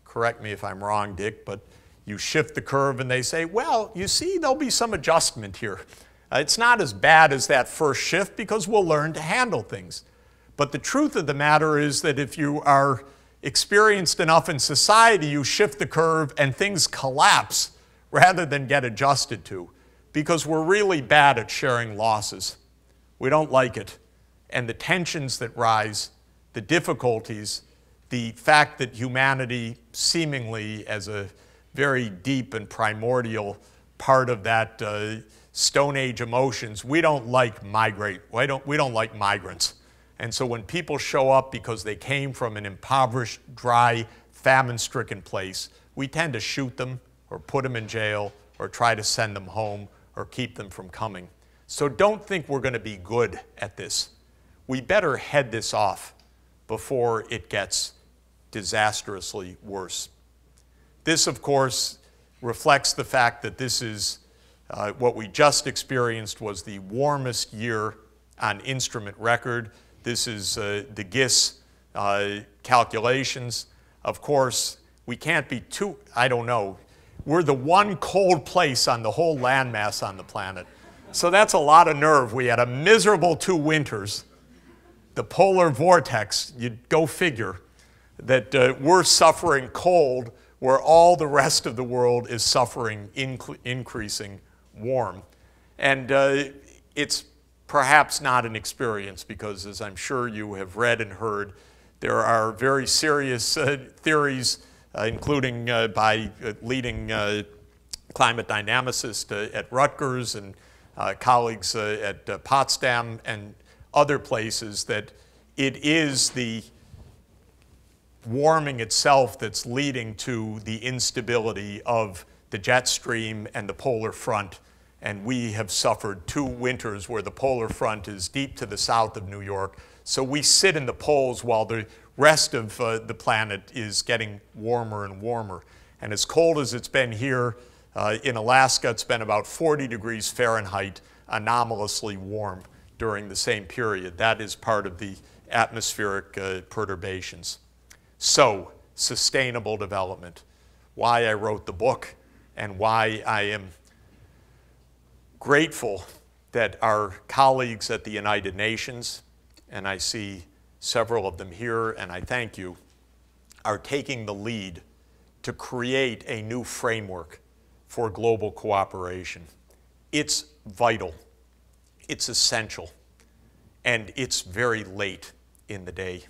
correct me if I'm wrong, Dick, but you shift the curve and they say, well, you see, there'll be some adjustment here. It's not as bad as that first shift because we'll learn to handle things. But the truth of the matter is that if you are experienced enough in society, you shift the curve and things collapse rather than get adjusted to, because we're really bad at sharing losses. We don't like it. And the tensions that rise, the difficulties, the fact that humanity seemingly as a very deep and primordial part of that Stone Age emotions, we don't like we don't like migrants. And so when people show up because they came from an impoverished, dry, famine-stricken place, we tend to shoot them or put them in jail or try to send them home or keep them from coming. So don't think we're going to be good at this. We better head this off before it gets disastrously worse. This, of course, reflects the fact that this is what we just experienced was the warmest year on instrument record. This is the GIS calculations. Of course, we can't be too, I don't know. We're the one cold place on the whole landmass on the planet. So that's a lot of nerve. We had a miserable 2 winters. The polar vortex, you'd go figure, that we're suffering cold where all the rest of the world is suffering increasing warm. And it's perhaps not an experience because, as I'm sure you have read and heard, there are very serious theories, including by leading climate dynamicists at Rutgers and colleagues at Potsdam and other places, that it is the warming itself that's leading to the instability of the jet stream and the polar front. And we have suffered 2 winters where the polar front is deep to the south of New York. So we sit in the poles while the rest of the planet is getting warmer and warmer. And as cold as it's been here in Alaska, it's been about 40 degrees Fahrenheit, anomalously warm during the same period. That is part of the atmospheric perturbations. So, sustainable development. Why I wrote the book and why I am grateful that our colleagues at the United Nations, and I see several of them here, and I thank you, are taking the lead to create a new framework for global cooperation. It's vital, it's essential, and it's very late in the day.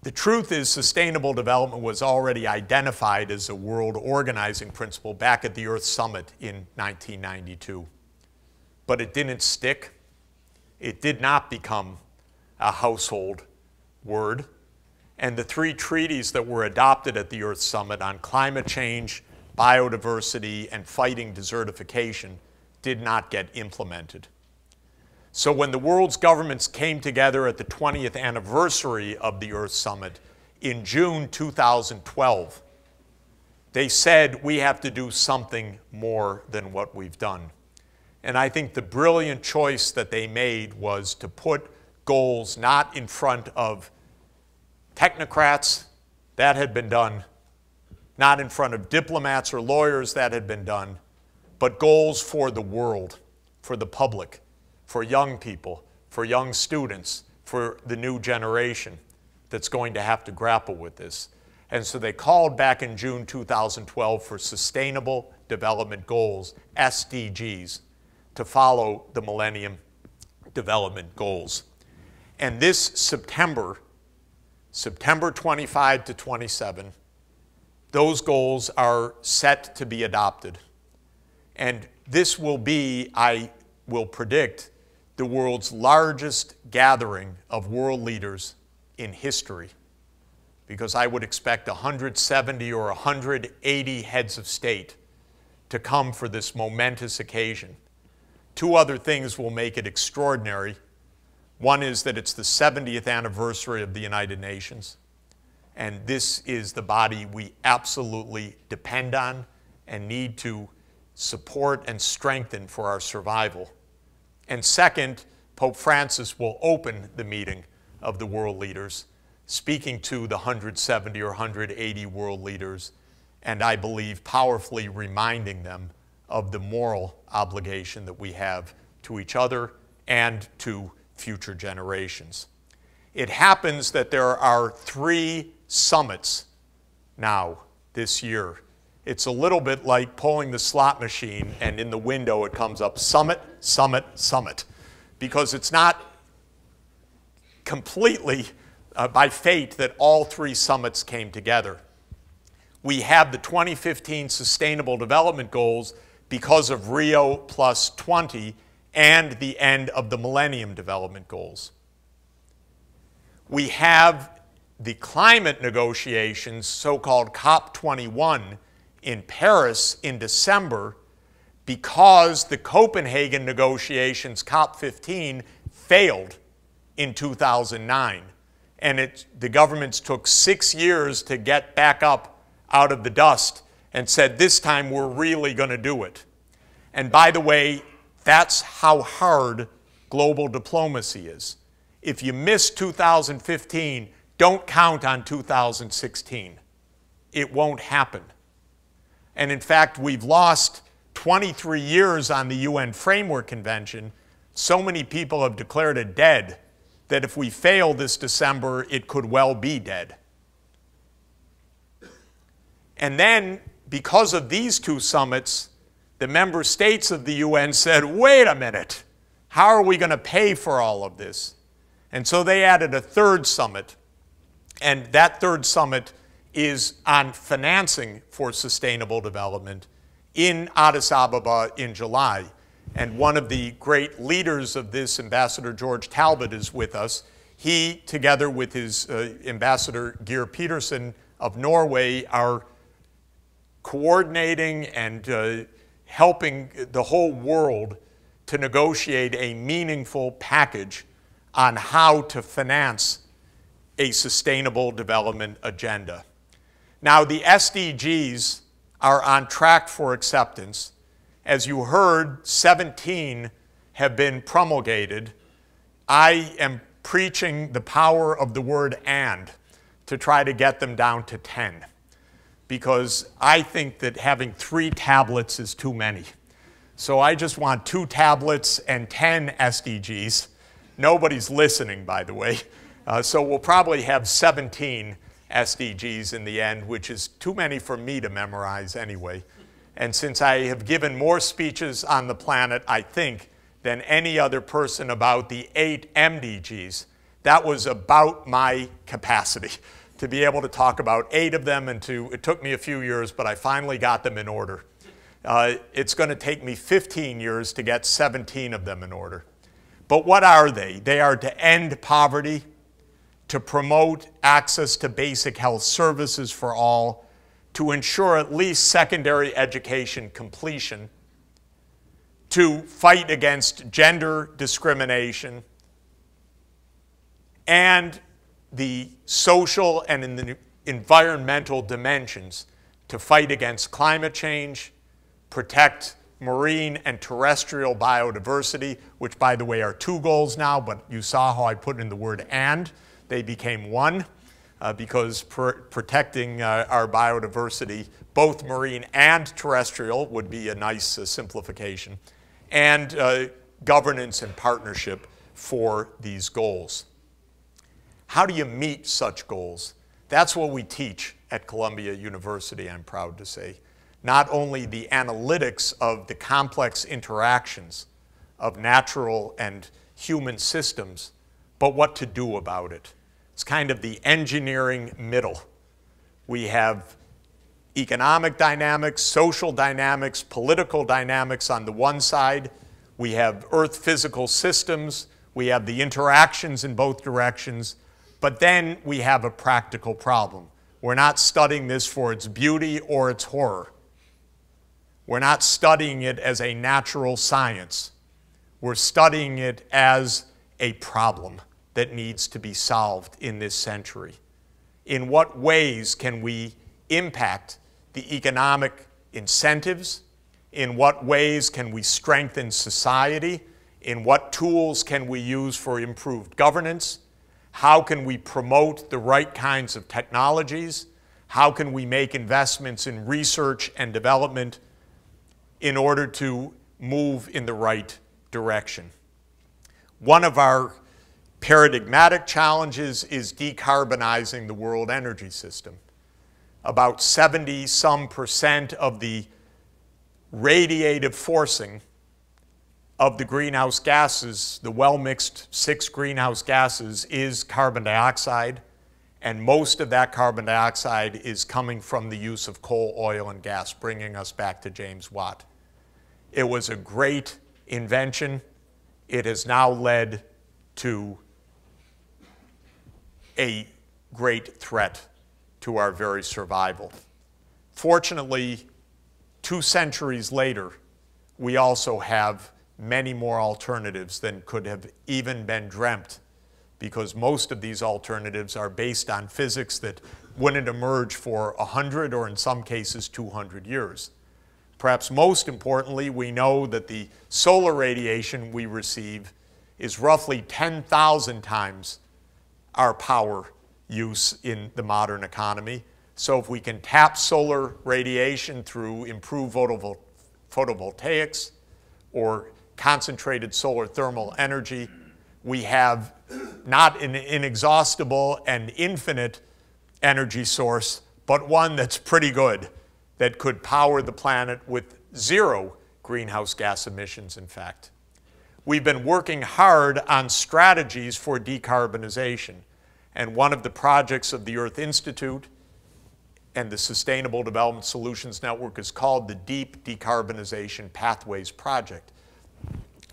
The truth is, sustainable development was already identified as a world organizing principle back at the Earth Summit in 1992. But it didn't stick. It did not become a household word. And the 3 treaties that were adopted at the Earth Summit on climate change, biodiversity, and fighting desertification did not get implemented. So when the world's governments came together at the 20th anniversary of the Earth Summit in June 2012, they said we have to do something more than what we've done. And I think the brilliant choice that they made was to put goals not in front of technocrats, that had been done, not in front of diplomats or lawyers, that had been done, but goals for the world, for the public, for young people, for young students, for the new generation that's going to have to grapple with this. And so they called back in June 2012 for Sustainable Development Goals, SDGs, to follow the Millennium Development Goals. And this September 25 to 27, those goals are set to be adopted. And this will be, I will predict, the world's largest gathering of world leaders in history, because I would expect 170 or 180 heads of state to come for this momentous occasion. Two other things will make it extraordinary. One is that it's the 70th anniversary of the United Nations, and this is the body we absolutely depend on and need to support and strengthen for our survival. And second, Pope Francis will open the meeting of the world leaders, speaking to the 170 or 180 world leaders, and I believe powerfully reminding them of the moral obligation that we have to each other and to future generations. It happens that there are 3 summits now this year. It's a little bit like pulling the slot machine and in the window it comes up summit, summit, summit, because it's not completely by fate that all 3 summits came together. We have the 2015 Sustainable Development Goals because of Rio Plus 20 and the end of the Millennium Development Goals. We have the climate negotiations, so-called COP21, in Paris in December because the Copenhagen negotiations, COP15, failed in 2009. And the governments took 6 years to get back up out of the dust and said, this time we're really going to do it. And by the way, that's how hard global diplomacy is. If you miss 2015, don't count on 2016. It won't happen. And in fact, we've lost 23 years on the UN Framework Convention. So many people have declared it dead that if we fail this December, it could well be dead. And then, because of these 2 summits, the member states of the UN said, wait a minute, how are we going to pay for all of this? And so they added a 3rd summit, and that 3rd summit is on financing for sustainable development in Addis Ababa in July. And one of the great leaders of this, Ambassador George Talbot, is with us. He, together with his Ambassador Geir Petersen of Norway, are coordinating and helping the whole world to negotiate a meaningful package on how to finance a sustainable development agenda. Now, the SDGs are on track for acceptance. As you heard, 17 have been promulgated. I am preaching the power of the word "and" to try to get them down to 10, because I think that having 3 tablets is too many. So I just want 2 tablets and 10 SDGs. Nobody's listening, by the way. So we'll probably have 17 SDGs in the end, which is too many for me to memorize anyway. And since I have given more speeches on the planet, I think, than any other person about the 8 MDGs, that was about my capacity to be able to talk about 8 of them, and it took me a few years, but I finally got them in order. It's going to take me 15 years to get 17 of them in order. But what are they? They are to end poverty, to promote access to basic health services for all, to ensure at least secondary education completion, to fight against gender discrimination, and the social and in the environmental dimensions to fight against climate change, protect marine and terrestrial biodiversity, which, by the way, are two goals now, but you saw how I put in the word "and." They became one because protecting our biodiversity, both marine and terrestrial, would be a nice simplification, and governance and partnership for these goals. How do you meet such goals? That's what we teach at Columbia University, I'm proud to say. Not only the analytics of the complex interactions of natural and human systems, but what to do about it. It's kind of the engineering middle. We have economic dynamics, social dynamics, political dynamics on the one side. We have Earth physical systems. We have the interactions in both directions. But then we have a practical problem. We're not studying this for its beauty or its horror. We're not studying it as a natural science. We're studying it as a problem that needs to be solved in this century. In what ways can we impact the economic incentives? In what ways can we strengthen society? In what tools can we use for improved governance? How can we promote the right kinds of technologies? How can we make investments in research and development in order to move in the right direction? One of our paradigmatic challenges is decarbonizing the world energy system. About 70% of the radiative forcing of the greenhouse gases, the well-mixed 6 greenhouse gases, is carbon dioxide, and most of that carbon dioxide is coming from the use of coal, oil, and gas, bringing us back to James Watt. It was a great invention. It has now led to a great threat to our very survival. Fortunately, 2 centuries later, we also have many more alternatives than could have even been dreamt, because most of these alternatives are based on physics that wouldn't emerge for 100 or in some cases 200 years. Perhaps most importantly, we know that the solar radiation we receive is roughly 10,000 times our power use in the modern economy. So if we can tap solar radiation through improved photovoltaics or concentrated solar thermal energy, we have not an inexhaustible and infinite energy source, but one that's pretty good, that could power the planet with 0 greenhouse gas emissions, in fact. We've been working hard on strategies for decarbonization, and one of the projects of the Earth Institute and the Sustainable Development Solutions Network is called the Deep Decarbonization Pathways Project.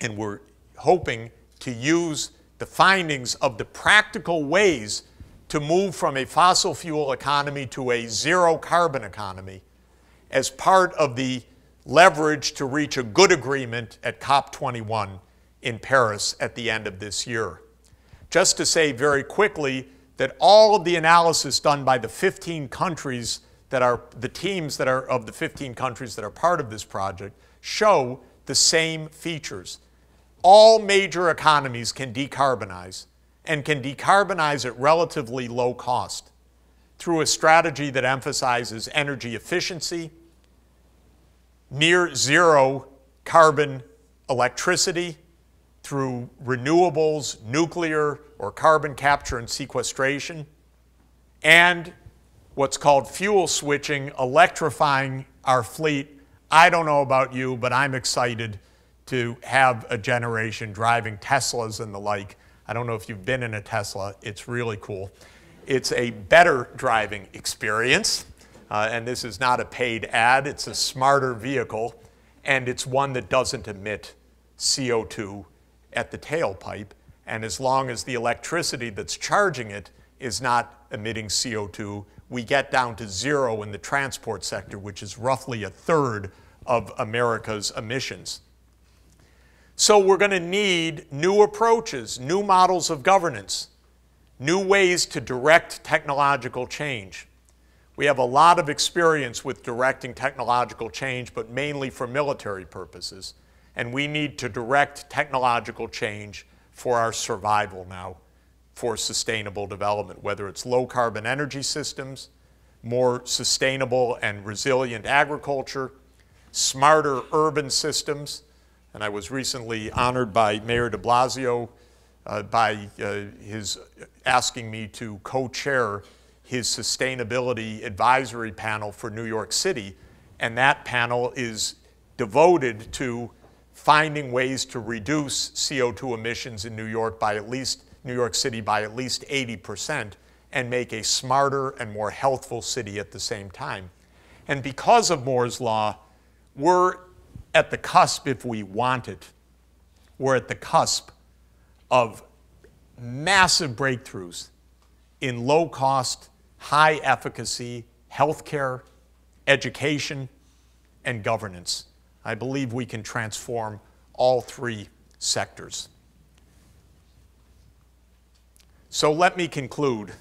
And we're hoping to use the findings of the practical ways to move from a fossil fuel economy to a zero carbon economy as part of the leverage to reach a good agreement at COP21 in Paris at the end of this year. Just to say very quickly that all of the analysis done by the 15 countries that are, the teams that are of the 15 countries that are part of this project show the same features. All major economies can decarbonize, and can decarbonize at relatively low cost through a strategy that emphasizes energy efficiency, near zero carbon electricity through renewables, nuclear or carbon capture and sequestration, and what's called fuel switching, electrifying our fleet. I don't know about you, but I'm excited to have a generation driving Teslas and the like. I don't know if you've been in a Tesla. It's really cool. It's a better driving experience, and this is not a paid ad. It's a smarter vehicle, and it's one that doesn't emit CO2 at the tailpipe. And as long as the electricity that's charging it is not emitting CO2, we get down to 0 in the transport sector, which is roughly 1/3 of America's emissions. So we're going to need new approaches, new models of governance, new ways to direct technological change. We have a lot of experience with directing technological change, but mainly for military purposes. And we need to direct technological change for our survival now, for sustainable development, whether it's low carbon energy systems, more sustainable and resilient agriculture, smarter urban systems. And I was recently honored by Mayor de Blasio by his asking me to co-chair his sustainability advisory panel for New York City. And that panel is devoted to finding ways to reduce CO2 emissions in New York City by at least 80% and make a smarter and more healthful city at the same time. And because of Moore's Law, we're at the cusp, if we want it, we're at the cusp of massive breakthroughs in low-cost, high-efficacy healthcare, education, and governance. I believe we can transform all three sectors. So let me conclude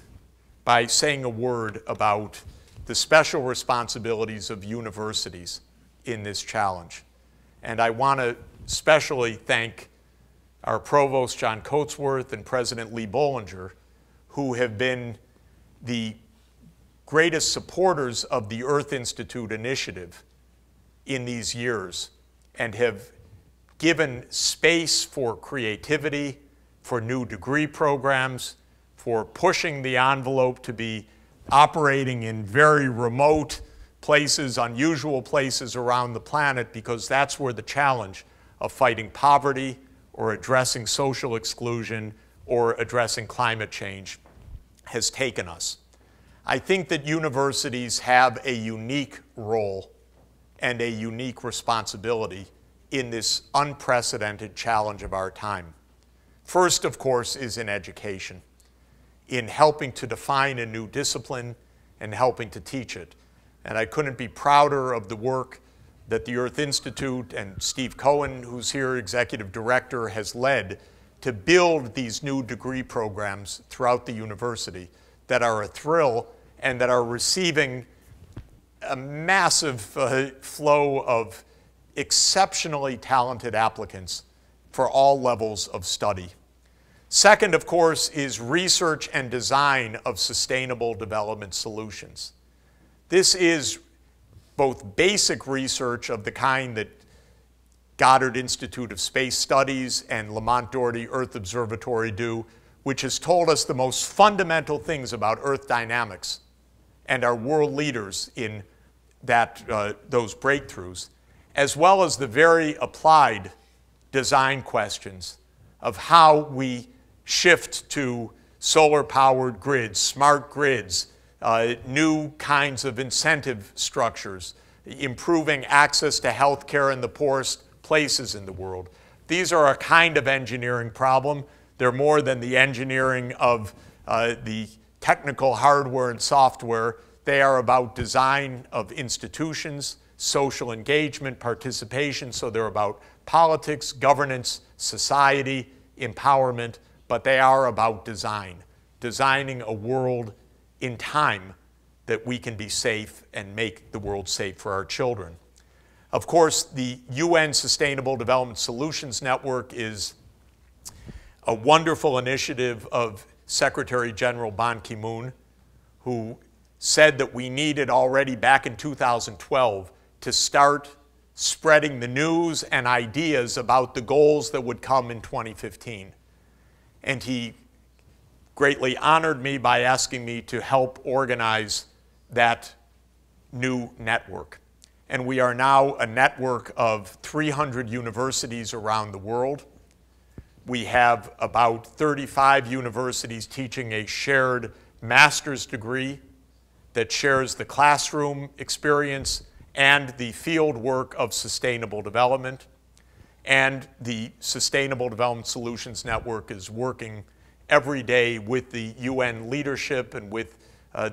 by saying a word about the special responsibilities of universities in this challenge. And I want to especially thank our Provost, John Coatsworth, and President Lee Bollinger, who have been the greatest supporters of the Earth Institute initiative in these years and have given space for creativity, for new degree programs, for pushing the envelope to be operating in very remote places, unusual places around the planet, because that's where the challenge of fighting poverty or addressing social exclusion or addressing climate change has taken us. I think that universities have a unique role and a unique responsibility in this unprecedented challenge of our time. First, of course, is in education, in helping to define a new discipline and helping to teach it. And I couldn't be prouder of the work that the Earth Institute and Steve Cohen, who's here, Executive Director, has led to build these new degree programs throughout the university that are a thrill and that are receiving a massive flow of exceptionally talented applicants for all levels of study. Second, of course, is research and design of sustainable development solutions. This is both basic research of the kind that Goddard Institute of Space Studies and Lamont Doherty Earth Observatory do, which has told us the most fundamental things about Earth dynamics and are world leaders in those breakthroughs, as well as the very applied design questions of how we shift to solar-powered grids, smart grids, new kinds of incentive structures, improving access to healthcare in the poorest places in the world. These are a kind of engineering problem. They're more than the engineering of the technical hardware and software. They are about design of institutions, social engagement, participation. So they're about politics, governance, society, empowerment, but they are about design, designing a world in time that we can be safe and make the world safe for our children. Of course, the UN Sustainable Development Solutions Network is a wonderful initiative of Secretary General Ban Ki-moon, who said that we needed already back in 2012 to start spreading the news and ideas about the goals that would come in 2015. And he greatly honored me by asking me to help organize that new network. And we are now a network of 300 universities around the world. We have about 35 universities teaching a shared master's degree that shares the classroom experience and the field work of sustainable development. And the Sustainable Development Solutions Network is working every day with the UN leadership and with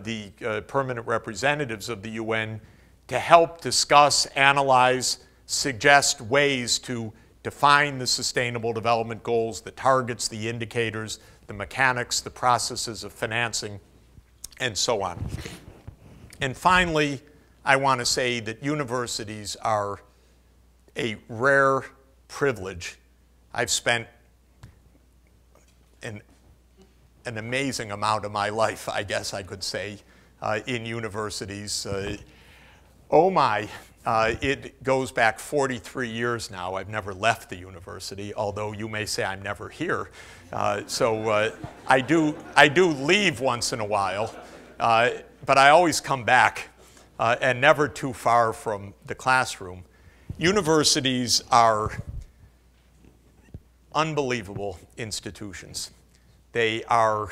the permanent representatives of the UN to help discuss, analyze, suggest ways to define the Sustainable Development Goals, the targets, the indicators, the mechanics, the processes of financing, and so on. And finally, I want to say that universities are a rare privilege. I've spent an amazing amount of my life, I guess I could say, in universities. Oh my, it goes back 43 years now. I've never left the university, although you may say I'm never here. So I do leave once in a while, but I always come back, and never too far from the classroom. Universities are unbelievable institutions. They are,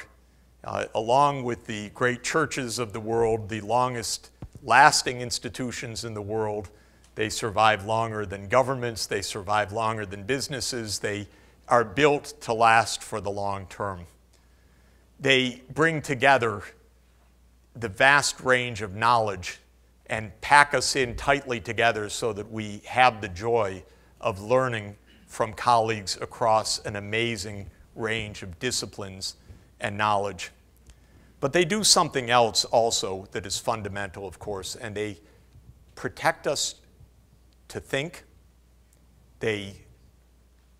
along with the great churches of the world, the longest lasting institutions in the world. They survive longer than governments. They survive longer than businesses. They are built to last for the long term. They bring together the vast range of knowledge and pack us in tightly together so that we have the joy of learning from colleagues across an amazing range of disciplines and knowledge. But they do something else also that is fundamental, of course, and they protect us to think. They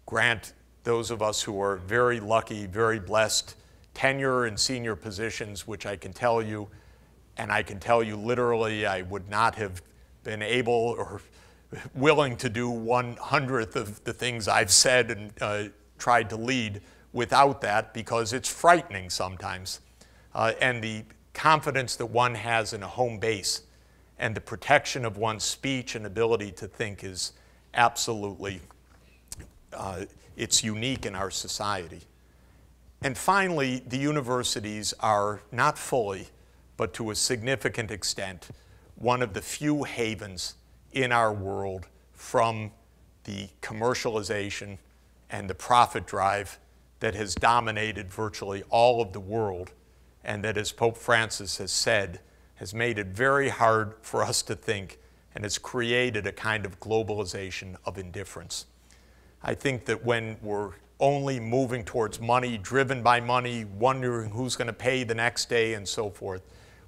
grant those of us who are very lucky, very blessed, tenure in senior positions, which I can tell you, and I can tell you literally I would not have been able or willing to do 1/100th of the things I've said and tried to lead without that, because it's frightening sometimes. And the confidence that one has in a home base and the protection of one's speech and ability to think is absolutely, it's unique in our society. And finally, the universities are not fully, but to a significant extent, one of the few havens in our world from the commercialization and the profit drive that has dominated virtually all of the world, and that, as Pope Francis has said, has made it very hard for us to think and has created a kind of globalization of indifference. I think that when we're only moving towards money, driven by money, wondering who's going to pay the next day and so forth,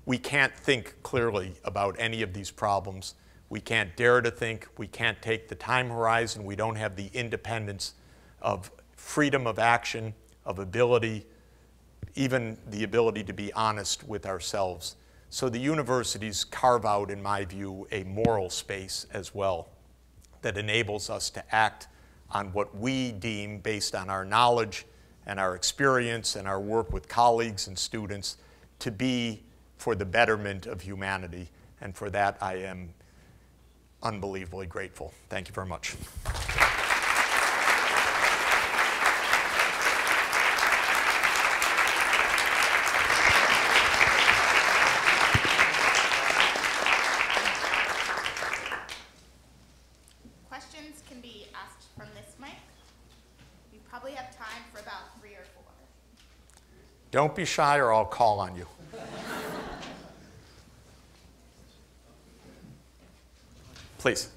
we can't think clearly about any of these problems. We can't dare to think. We can't take the time horizon. We don't have the independence of freedom of action, of ability, even the ability to be honest with ourselves. So the universities carve out, in my view, a moral space as well that enables us to act on what we deem, based on our knowledge and our experience and our work with colleagues and students, to be for the betterment of humanity. And for that, I am unbelievably grateful. Thank you very much. Questions can be asked from this mic. We probably have time for about 3 or 4. Don't be shy or I'll call on you. Please.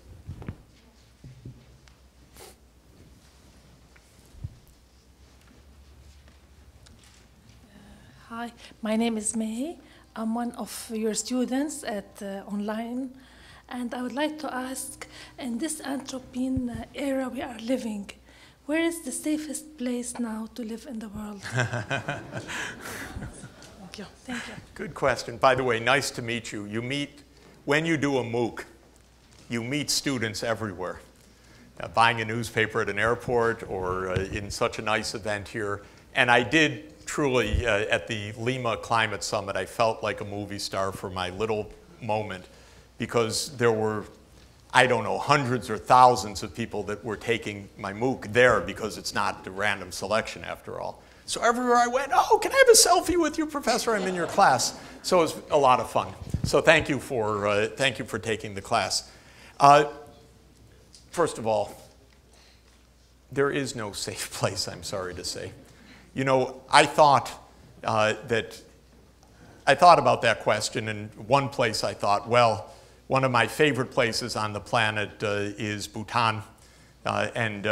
Hi, my name is May. I'm one of your students at online, and I would like to ask, in this anthropocene era we are living, where is the safest place now to live in the world? Thank you. Thank you. Good question. By the way, nice to meet you. When you do a MOOC, you meet students everywhere. Buying a newspaper at an airport or in such a nice event here. And I did truly, at the Lima Climate Summit, I felt like a movie star for my little moment, because there were, I don't know, hundreds or thousands of people that were taking my MOOC there, because it's not a random selection after all. So everywhere I went, oh, can I have a selfie with you, Professor? I'm in your class. So it was a lot of fun. So thank you for taking the class. First of all, there is no safe place, I'm sorry to say. You know, I thought about that question, and one place I thought, well, one of my favorite places on the planet is Bhutan. And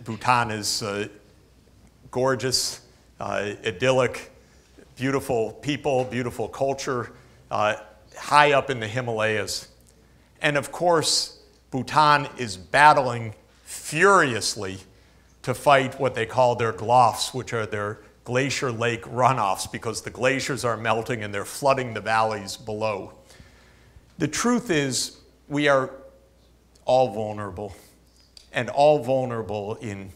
Bhutan is gorgeous, idyllic, beautiful people, beautiful culture, high up in the Himalayas. And of course, Bhutan is battling furiously to fight what they call their glofs, which are their glacier lake runoffs, because the glaciers are melting and they're flooding the valleys below. The truth is, we are all vulnerable, and all vulnerable in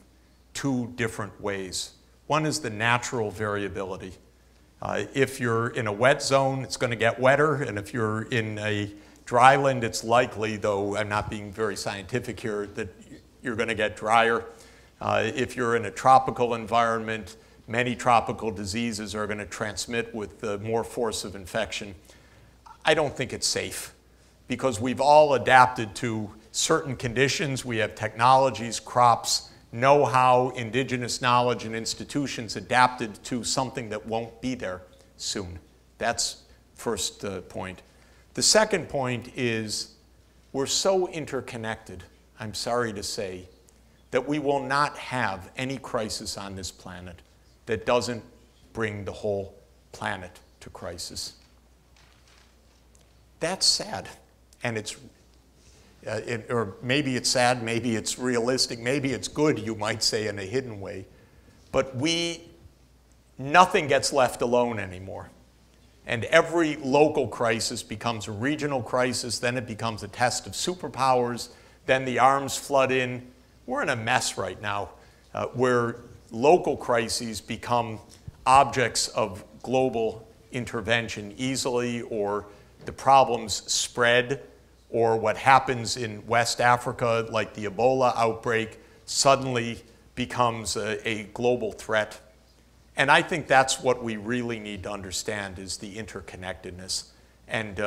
two different ways. One is the natural variability. If you're in a wet zone, it's going to get wetter, and if you're in a dryland, it's likely, though I'm not being very scientific here, that you're going to get drier. If you're in a tropical environment, many tropical diseases are going to transmit with more force of infection. I don't think it's safe, because we've all adapted to certain conditions. We have technologies, crops, know-how, indigenous knowledge, and institutions adapted to something that won't be there soon. That's first point. The second point is we're so interconnected, I'm sorry to say, that we will not have any crisis on this planet that doesn't bring the whole planet to crisis. That's sad, and it's or maybe it's sad, maybe it's realistic, maybe it's good, you might say, in a hidden way. But nothing gets left alone anymore. And every local crisis becomes a regional crisis, then it becomes a test of superpowers, then the arms flood in. We're in a mess right now where local crises become objects of global intervention easily, or the problems spread, or what happens in West Africa, like the Ebola outbreak, suddenly becomes a global threat. And I think that's what we really need to understand, is the interconnectedness. And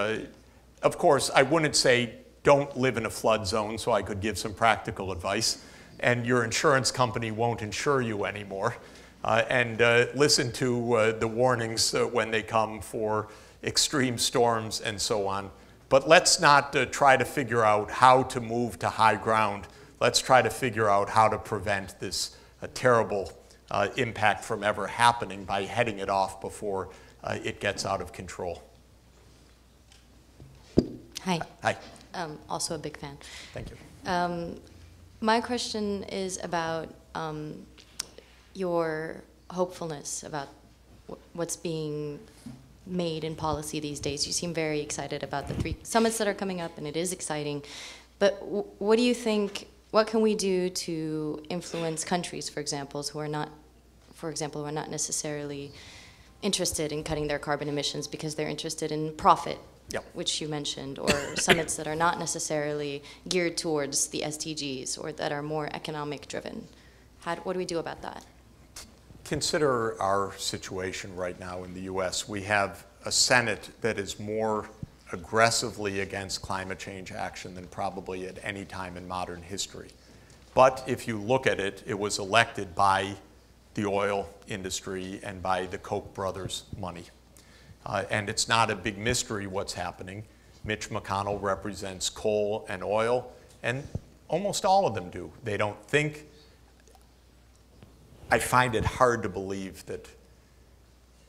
of course, I wouldn't say don't live in a flood zone, so I could give some practical advice, and your insurance company won't insure you anymore. And listen to the warnings when they come for extreme storms and so on. But let's not try to figure out how to move to high ground. Let's try to figure out how to prevent this terrible impact from ever happening by heading it off before it gets out of control. Hi. Hi. Also a big fan. Thank you. My question is about your hopefulness about what's being made in policy these days. You seem very excited about the 3 summits that are coming up, and it is exciting. But what do you think, what can we do to influence countries, for example, who are not necessarily interested in cutting their carbon emissions because they're interested in profit, yep, which you mentioned, or summits that are not necessarily geared towards the SDGs or that are more economic driven? What do we do about that? Consider our situation right now in the US. We have a Senate that is more aggressively against climate change action than probably at any time in modern history. But if you look at it, it was elected by the oil industry and by the Koch brothers' money. And it's not a big mystery what's happening. Mitch McConnell represents coal and oil, and almost all of them do. They don't think. I find it hard to believe that,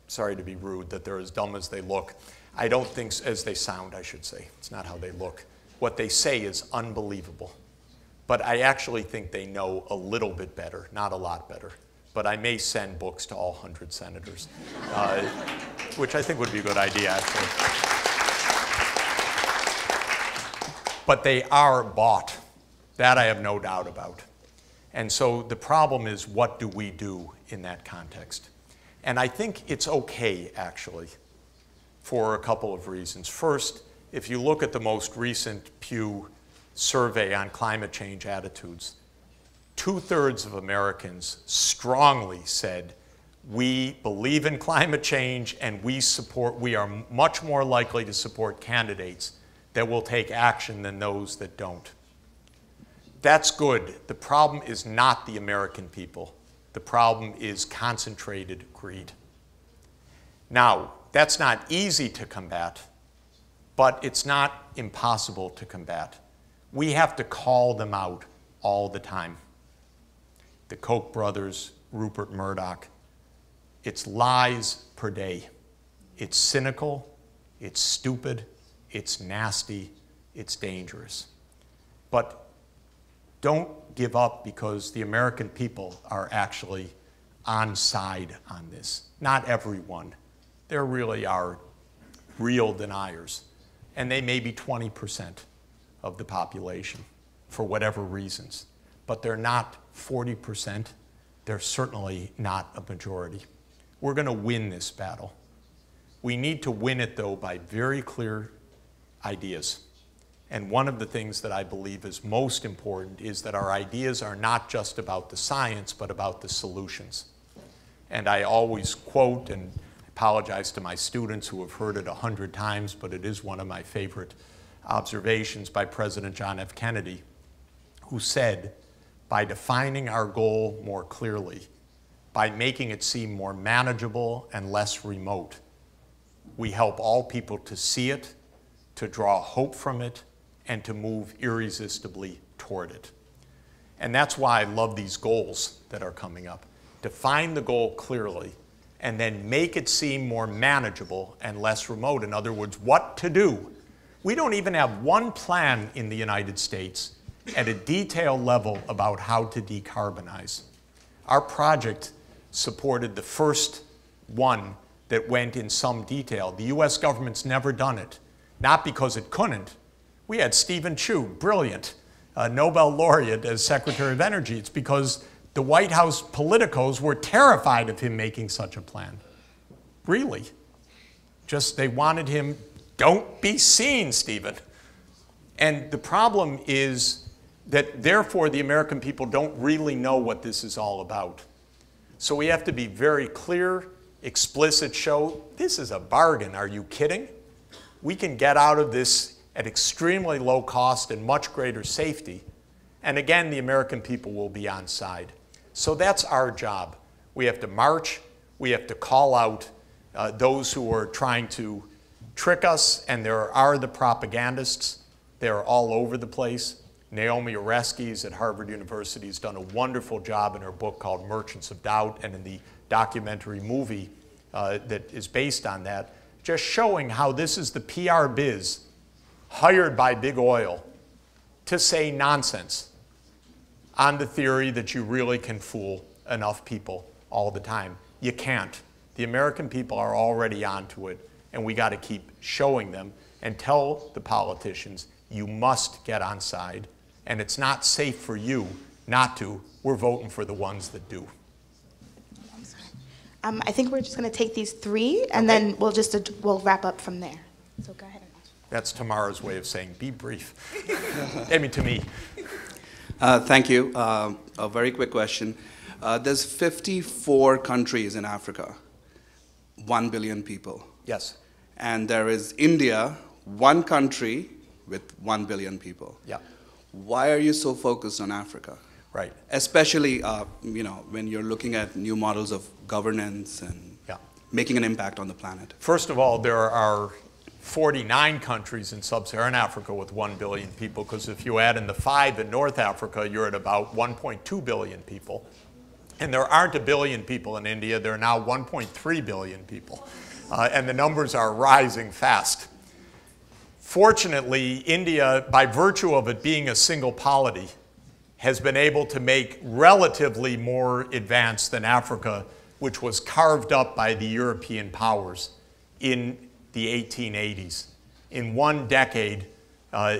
sorry to be rude, that they're as dumb as they look. I don't think, as they sound, I should say. It's not how they look. What they say is unbelievable. But I actually think they know a little bit better, not a lot better. But I may send books to all 100 senators, which I think would be a good idea, actually. But they are bought. That I have no doubt about. And so the problem is, what do we do in that context? And I think it's okay, actually, for a couple of reasons. First, if you look at the most recent Pew survey on climate change attitudes, 2/3 of Americans strongly said, we believe in climate change and we are much more likely to support candidates that will take action than those that don't. That's good. The problem is not the American people. The problem is concentrated greed. Now, that's not easy to combat, but it's not impossible to combat. We have to call them out all the time. the Koch brothers, Rupert Murdoch. It's lies per day. It's cynical, it's stupid, it's nasty, it's dangerous. But don't give up, because the American people are actually on side on this. Not everyone. There really are real deniers. And they may be 20% of the population for whatever reasons. But they're not 40%. They're certainly not a majority. We're going to win this battle. We need to win it, though, by very clear ideas. And one of the things that I believe is most important is that our ideas are not just about the science, but about the solutions. And I always quote, and I apologize to my students who have heard it 100 times, but it is one of my favorite observations by President John F. Kennedy, who said, by defining our goal more clearly, by making it seem more manageable and less remote, we help all people to see it, to draw hope from it, and to move irresistibly toward it. And that's why I love these goals that are coming up. Define the goal clearly, and then make it seem more manageable and less remote. In other words, what to do. We don't even have one plan in the United States at a detailed level about how to decarbonize. Our project supported the first one that went in some detail. The US government's never done it, not because it couldn't. We had Stephen Chu, brilliant, Nobel laureate as Secretary of Energy. It's because the White House politicos were terrified of him making such a plan. Really. Just they wanted him, don't be seen, Stephen. And the problem is that therefore the American people don't really know what this is all about. So we have to be very clear, explicit, show this is a bargain. Are you kidding? We can get out of this at extremely low cost and much greater safety. And again, the American people will be on side. So that's our job. We have to march. We have to call out those who are trying to trick us, and there are the propagandists. They're all over the place. Naomi Oreskes at Harvard University has done a wonderful job in her book called Merchants of Doubt, and in the documentary movie that is based on that, just showing how this is the PR biz hired by big oil to say nonsense on the theory that you really can fool enough people all the time. You can't. The American people are already onto it, and we got to keep showing them and tell the politicians, you must get on side, and it's not safe for you not to. We're voting for the ones that do. I think we're just going to take these three, and then we'll wrap up from there. So go ahead. That's Tamara's way of saying, be brief. I mean, to me. Thank you. A very quick question. There's 54 countries in Africa, 1 billion people. Yes. And there is India, one country with 1 billion people. Yeah. Why are you so focused on Africa? Right. Especially, when you're looking at new models of governance and making an impact on the planet. First of all, there are 49 countries in sub-Saharan Africa with 1 billion people, because if you add in the 5 in North Africa, you're at about 1.2 billion people. And there aren't a billion people in India. There are now 1.3 billion people. And the numbers are rising fast. Fortunately, India, by virtue of it being a single polity, has been able to make relatively more advance than Africa, which was carved up by the European powers in the 1880s. In one decade,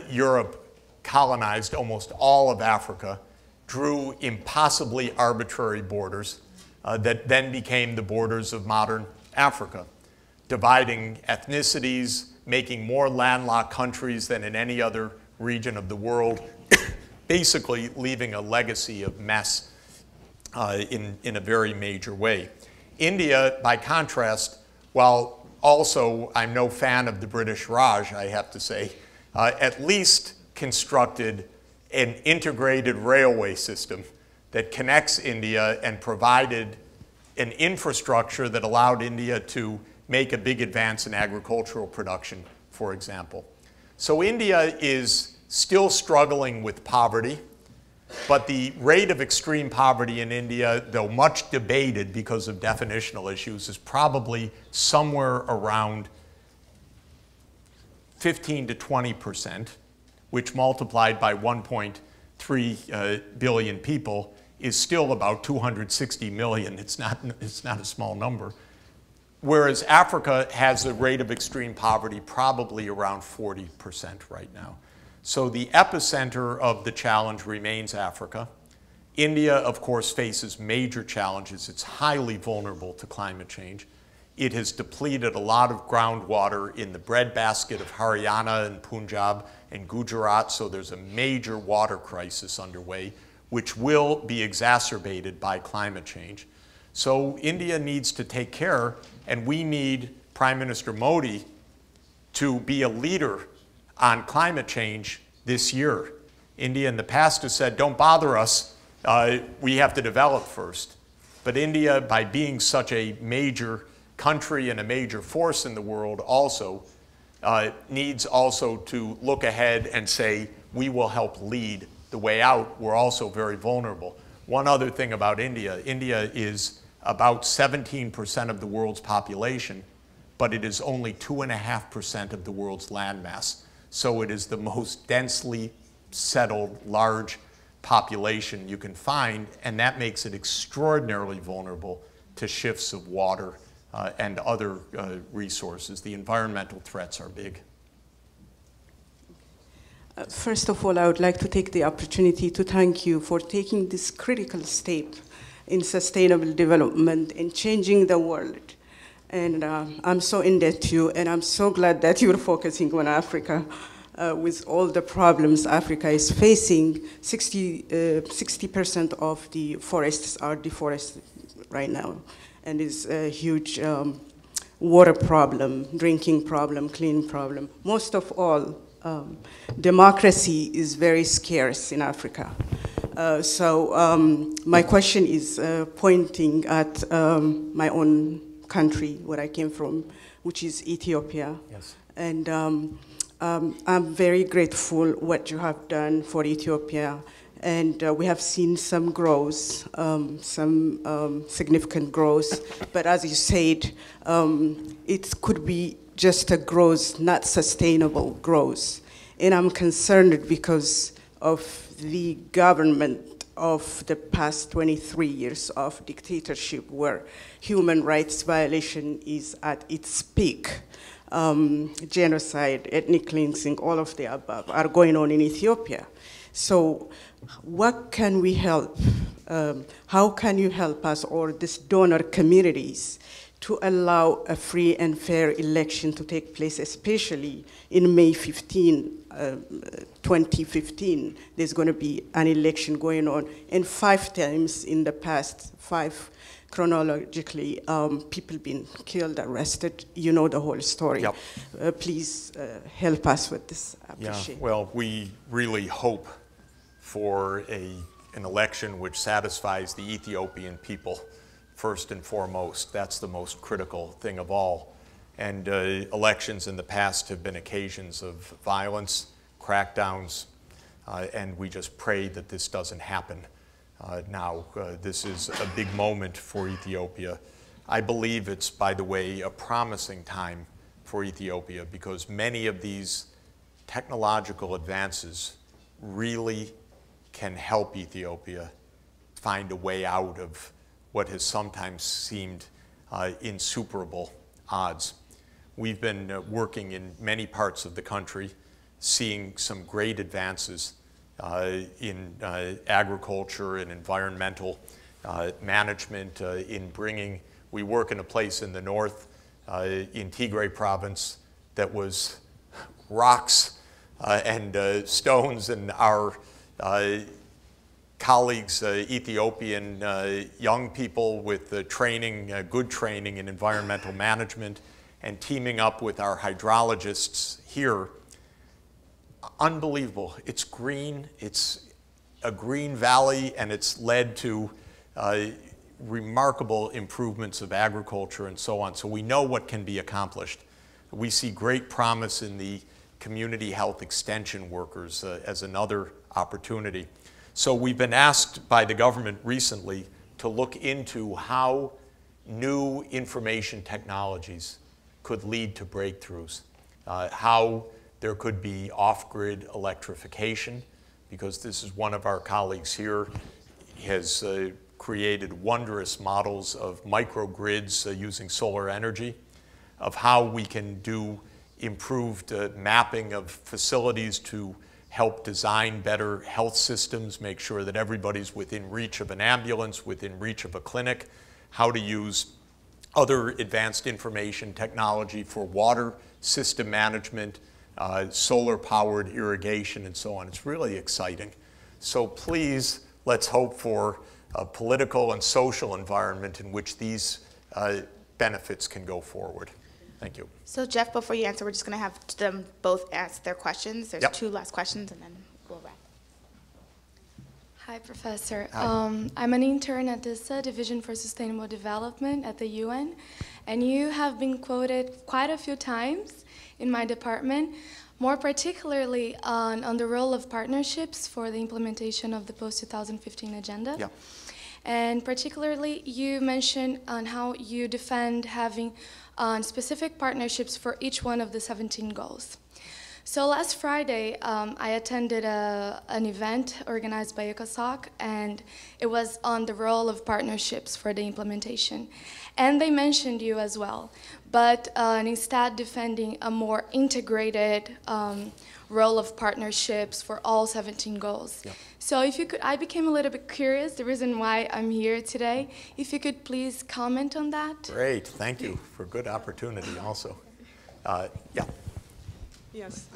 Europe colonized almost all of Africa, drew impossibly arbitrary borders that then became the borders of modern Africa, dividing ethnicities, making more landlocked countries than in any other region of the world, basically leaving a legacy of mess in a very major way. India, by contrast, while also, I'm no fan of the British Raj, I have to say, at least constructed an integrated railway system that connects India and provided an infrastructure that allowed India to make a big advance in agricultural production, for example. So India is still struggling with poverty. But the rate of extreme poverty in India, though much debated because of definitional issues, is probably somewhere around 15 to 20%, which multiplied by 1.3 billion people is still about 260 million. It's not a small number. Whereas Africa has a rate of extreme poverty probably around 40% right now. So the epicenter of the challenge remains Africa. India, of course, faces major challenges. It's highly vulnerable to climate change. It has depleted a lot of groundwater in the breadbasket of Haryana and Punjab and Gujarat, so there's a major water crisis underway, which will be exacerbated by climate change. So India needs to take care, and we need Prime Minister Modi to be a leader on climate change this year. India in the past has said, don't bother us, we have to develop first. But India, by being such a major country and a major force in the world also, needs also to look ahead and say, we will help lead the way out. We're also very vulnerable. One other thing about India, India is about 17% of the world's population, but it is only 2.5% of the world's landmass. So it is the most densely settled, large population you can find, and that makes it extraordinarily vulnerable to shifts of water and other resources. The environmental threats are big. First of all, I would like to take the opportunity to thank you for taking this critical step in sustainable development and changing the world. And I'm so in debt to you, and I'm so glad that you're focusing on Africa. With all the problems Africa is facing, 60% of the forests are deforested right now, and it's a huge water problem, drinking problem, clean problem. Most of all, democracy is very scarce in Africa. My question is pointing at my own country, where I came from, which is Ethiopia. Yes. And I'm very grateful what you have done for Ethiopia. And we have seen some growth, some significant growth. But as you said, it could be just a growth, not sustainable growth. And I'm concerned because of the government of the past 23 years of dictatorship, where human rights violation is at its peak. Genocide, ethnic cleansing, all of the above are going on in Ethiopia. So what can we help? How can you help us, or these donor communities, to allow a free and fair election to take place, especially in May 15, 2015, there's going to be an election going on. And 5 times in the past, 5 chronologically, people been killed, arrested. You know the whole story. Yep. Please help us with this. I appreciate it. Well, we really hope for an election which satisfies the Ethiopian people first and foremost. That's the most critical thing of all. And elections in the past have been occasions of violence, crackdowns, and we just pray that this doesn't happen now. This is a big moment for Ethiopia. I believe it's, by the way, a promising time for Ethiopia, because many of these technological advances really can help Ethiopia find a way out of what has sometimes seemed insuperable odds. We've been working in many parts of the country, seeing some great advances in agriculture and environmental management, in bringing, we work in a place in the north, in Tigray province, that was rocks and stones, and our colleagues, Ethiopian young people with training, good training in environmental management, and teaming up with our hydrologists here. Unbelievable. It's green, it's a green valley, and it's led to remarkable improvements of agriculture and so on. So we know what can be accomplished. We see great promise in the community health extension workers as another opportunity. So we've been asked by the government recently to look into how new information technologies could lead to breakthroughs, how there could be off-grid electrification, because this is one of our colleagues here has created wondrous models of microgrids using solar energy, of how we can do improved mapping of facilities to help design better health systems, make sure that everybody's within reach of an ambulance, within reach of a clinic, how to use other advanced information technology for water system management, solar-powered irrigation, and so on. It's really exciting. So please, let's hope for a political and social environment in which these benefits can go forward. Thank you. So Jeff, before you answer, we're just going to have them both ask their questions. There's two last questions, and then we'll wrap. Hi, Professor. Hi. I'm an intern at the Division for Sustainable Development at the UN, and you have been quoted quite a few times in my department, more particularly on the role of partnerships for the implementation of the post-2015 agenda. Yeah. And particularly, you mentioned on how you defend having specific partnerships for each one of the 17 goals. So last Friday, I attended an event organized by ECOSOC, and it was on the role of partnerships for the implementation. And they mentioned you as well, but instead defending a more integrated role of partnerships for all 17 goals. Yep. So if you could, I became a little bit curious, the reason why I'm here today. If you could please comment on that. Great, thank you for good opportunity also. Yeah. Yes,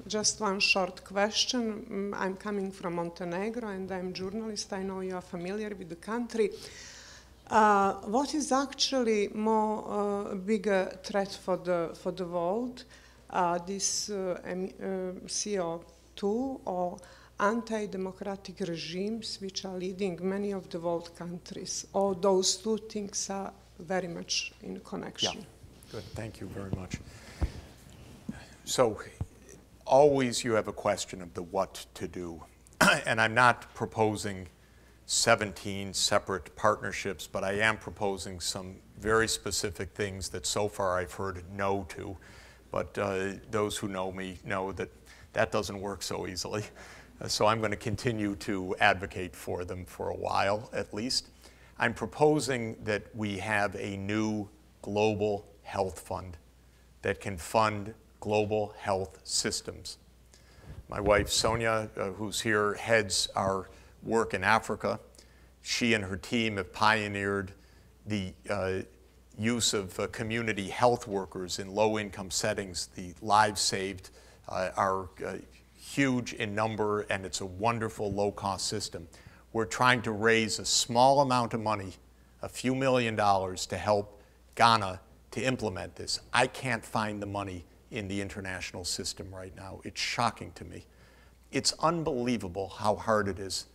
just one short question. I'm coming from Montenegro and I'm a journalist. I know you are familiar with the country. What is actually more bigger threat for the world? This CO2 or anti-democratic regimes which are leading many of the world countries? Or those two things are very much in connection? Yeah, good, thank you very much. So always you have a question of the what to do. And I'm not proposing 17 separate partnerships, but I am proposing some very specific things that so far I've heard no to. But those who know me know that that doesn't work so easily. So I'm going to continue to advocate for them for a while at least. I'm proposing that we have a new global health fund that can fund global health systems. My wife Sonia, who's here, heads our work in Africa. She and her team have pioneered the use of community health workers in low-income settings. The lives saved are huge in number, and it's a wonderful low-cost system. We're trying to raise a small amount of money, a few $1 million, to help Ghana to implement this. I can't find the money in the international system right now. It's shocking to me. It's unbelievable how hard it is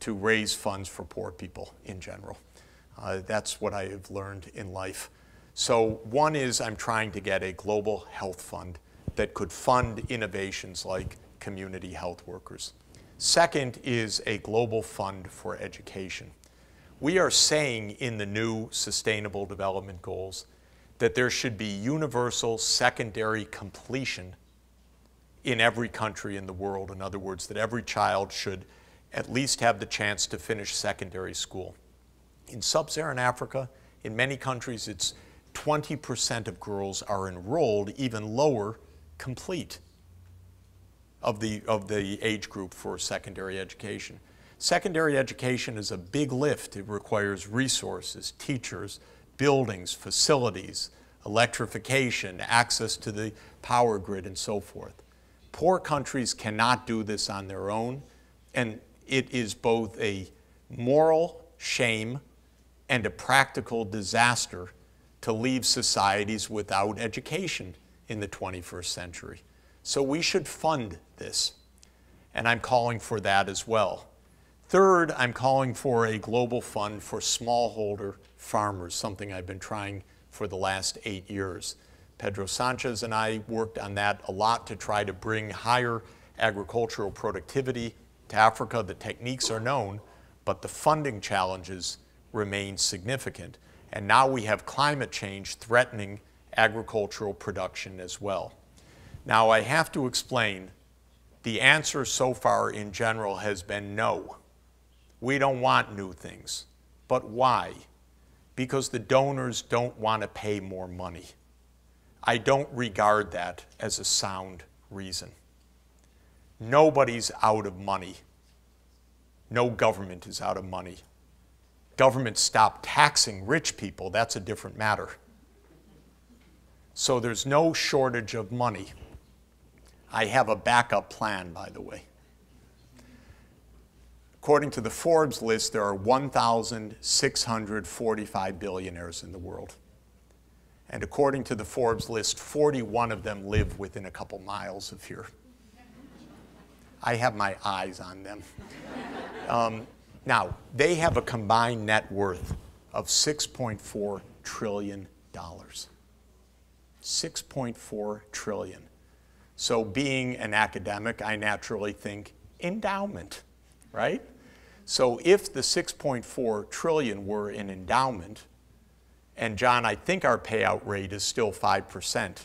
to raise funds for poor people in general. That's what I have learned in life. So one is I'm trying to get a global health fund that could fund innovations like community health workers. Second is a global fund for education. We are saying in the new Sustainable Development Goals that there should be universal secondary completion in every country in the world. In other words, that every child should at least have the chance to finish secondary school. In sub-Saharan Africa, in many countries, it's 20% of girls are enrolled, even lower, complete of the age group for secondary education. Secondary education is a big lift. It requires resources, teachers, buildings, facilities, electrification, access to the power grid, and so forth. Poor countries cannot do this on their own, and it is both a moral shame and a practical disaster to leave societies without education in the 21st century. So we should fund this, and I'm calling for that as well. Third, I'm calling for a global fund for smallholder farmers, something I've been trying for the last 8 years. Pedro Sanchez and I worked on that a lot to try to bring higher agricultural productivity to Africa. The techniques are known, but the funding challenges remain significant. And now we have climate change threatening agricultural production as well. Now, I have to explain, the answer so far in general has been no. We don't want new things. But why? Because the donors don't want to pay more money. I don't regard that as a sound reason. Nobody's out of money. No government is out of money. Government stopped taxing rich people. That's a different matter. So there's no shortage of money. I have a backup plan, by the way. According to the Forbes list, there are 1,645 billionaires in the world. And according to the Forbes list, 41 of them live within a couple miles of here. I have my eyes on them. Now, they have a combined net worth of $6.4 trillion. $6.4 trillion. So being an academic, I naturally think endowment, right? So if the 6.4 trillion were an endowment, and John, I think our payout rate is still 5%. Yes.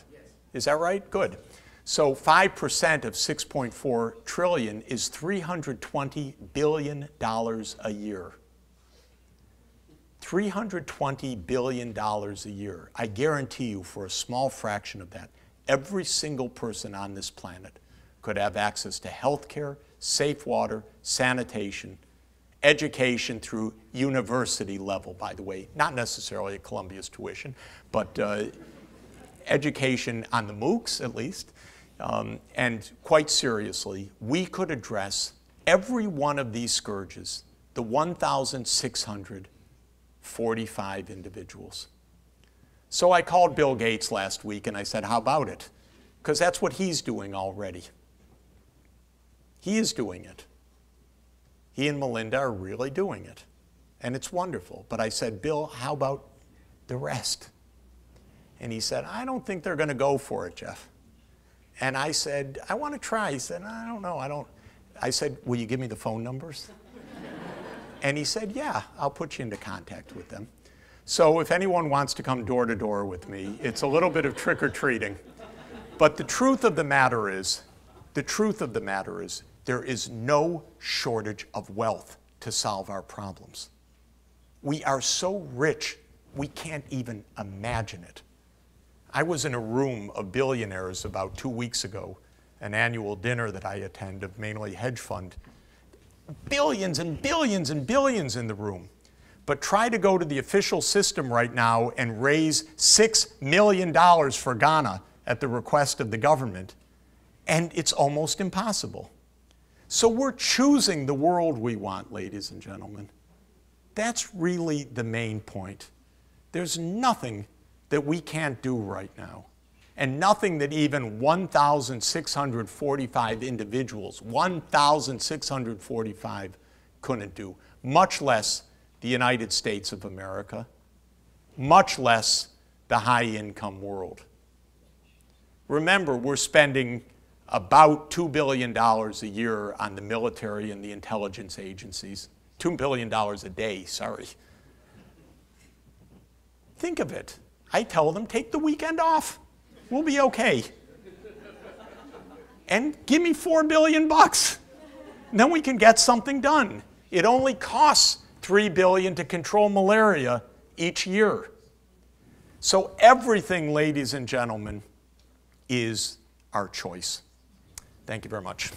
Is that right? Good. So 5% of 6.4 trillion is $320 billion a year. $320 billion a year. I guarantee you, for a small fraction of that, every single person on this planet could have access to health care, safe water, sanitation, education through university level, by the way, not necessarily at Columbia's tuition, but education on the MOOCs at least. And quite seriously, we could address every one of these scourges, the 1,645 individuals. So I called Bill Gates last week and I said, how about it? Because that's what he's doing already. He is doing it. He and Melinda are really doing it. And it's wonderful. But I said, Bill, how about the rest? And he said, I don't think they're going to go for it, Jeff. And I said, I want to try. He said, I don't know. I said, will you give me the phone numbers? And he said, yeah, I'll put you into contact with them. So if anyone wants to come door to door with me, it's a little bit of trick-or-treating. But the truth of the matter is, there is no shortage of wealth to solve our problems. We are so rich, we can't even imagine it. I was in a room of billionaires about 2 weeks ago, an annual dinner that I attend of mainly hedge fund. Billions and billions and billions in the room. But try to go to the official system right now and raise $6 million for Ghana at the request of the government, and it's almost impossible. So we're choosing the world we want, ladies and gentlemen. That's really the main point. There's nothing that we can't do right now, and nothing that even 1,645 individuals, 1,645 couldn't do, much less the United States of America, much less the high-income world. Remember, we're spending about $2 billion a year on the military and the intelligence agencies. $2 billion a day, sorry. Think of it. I tell them, take the weekend off. We'll be okay. And give me $4 billion bucks. And then we can get something done. It only costs $3 billion to control malaria each year. So everything, ladies and gentlemen, is our choice. Thank you very much.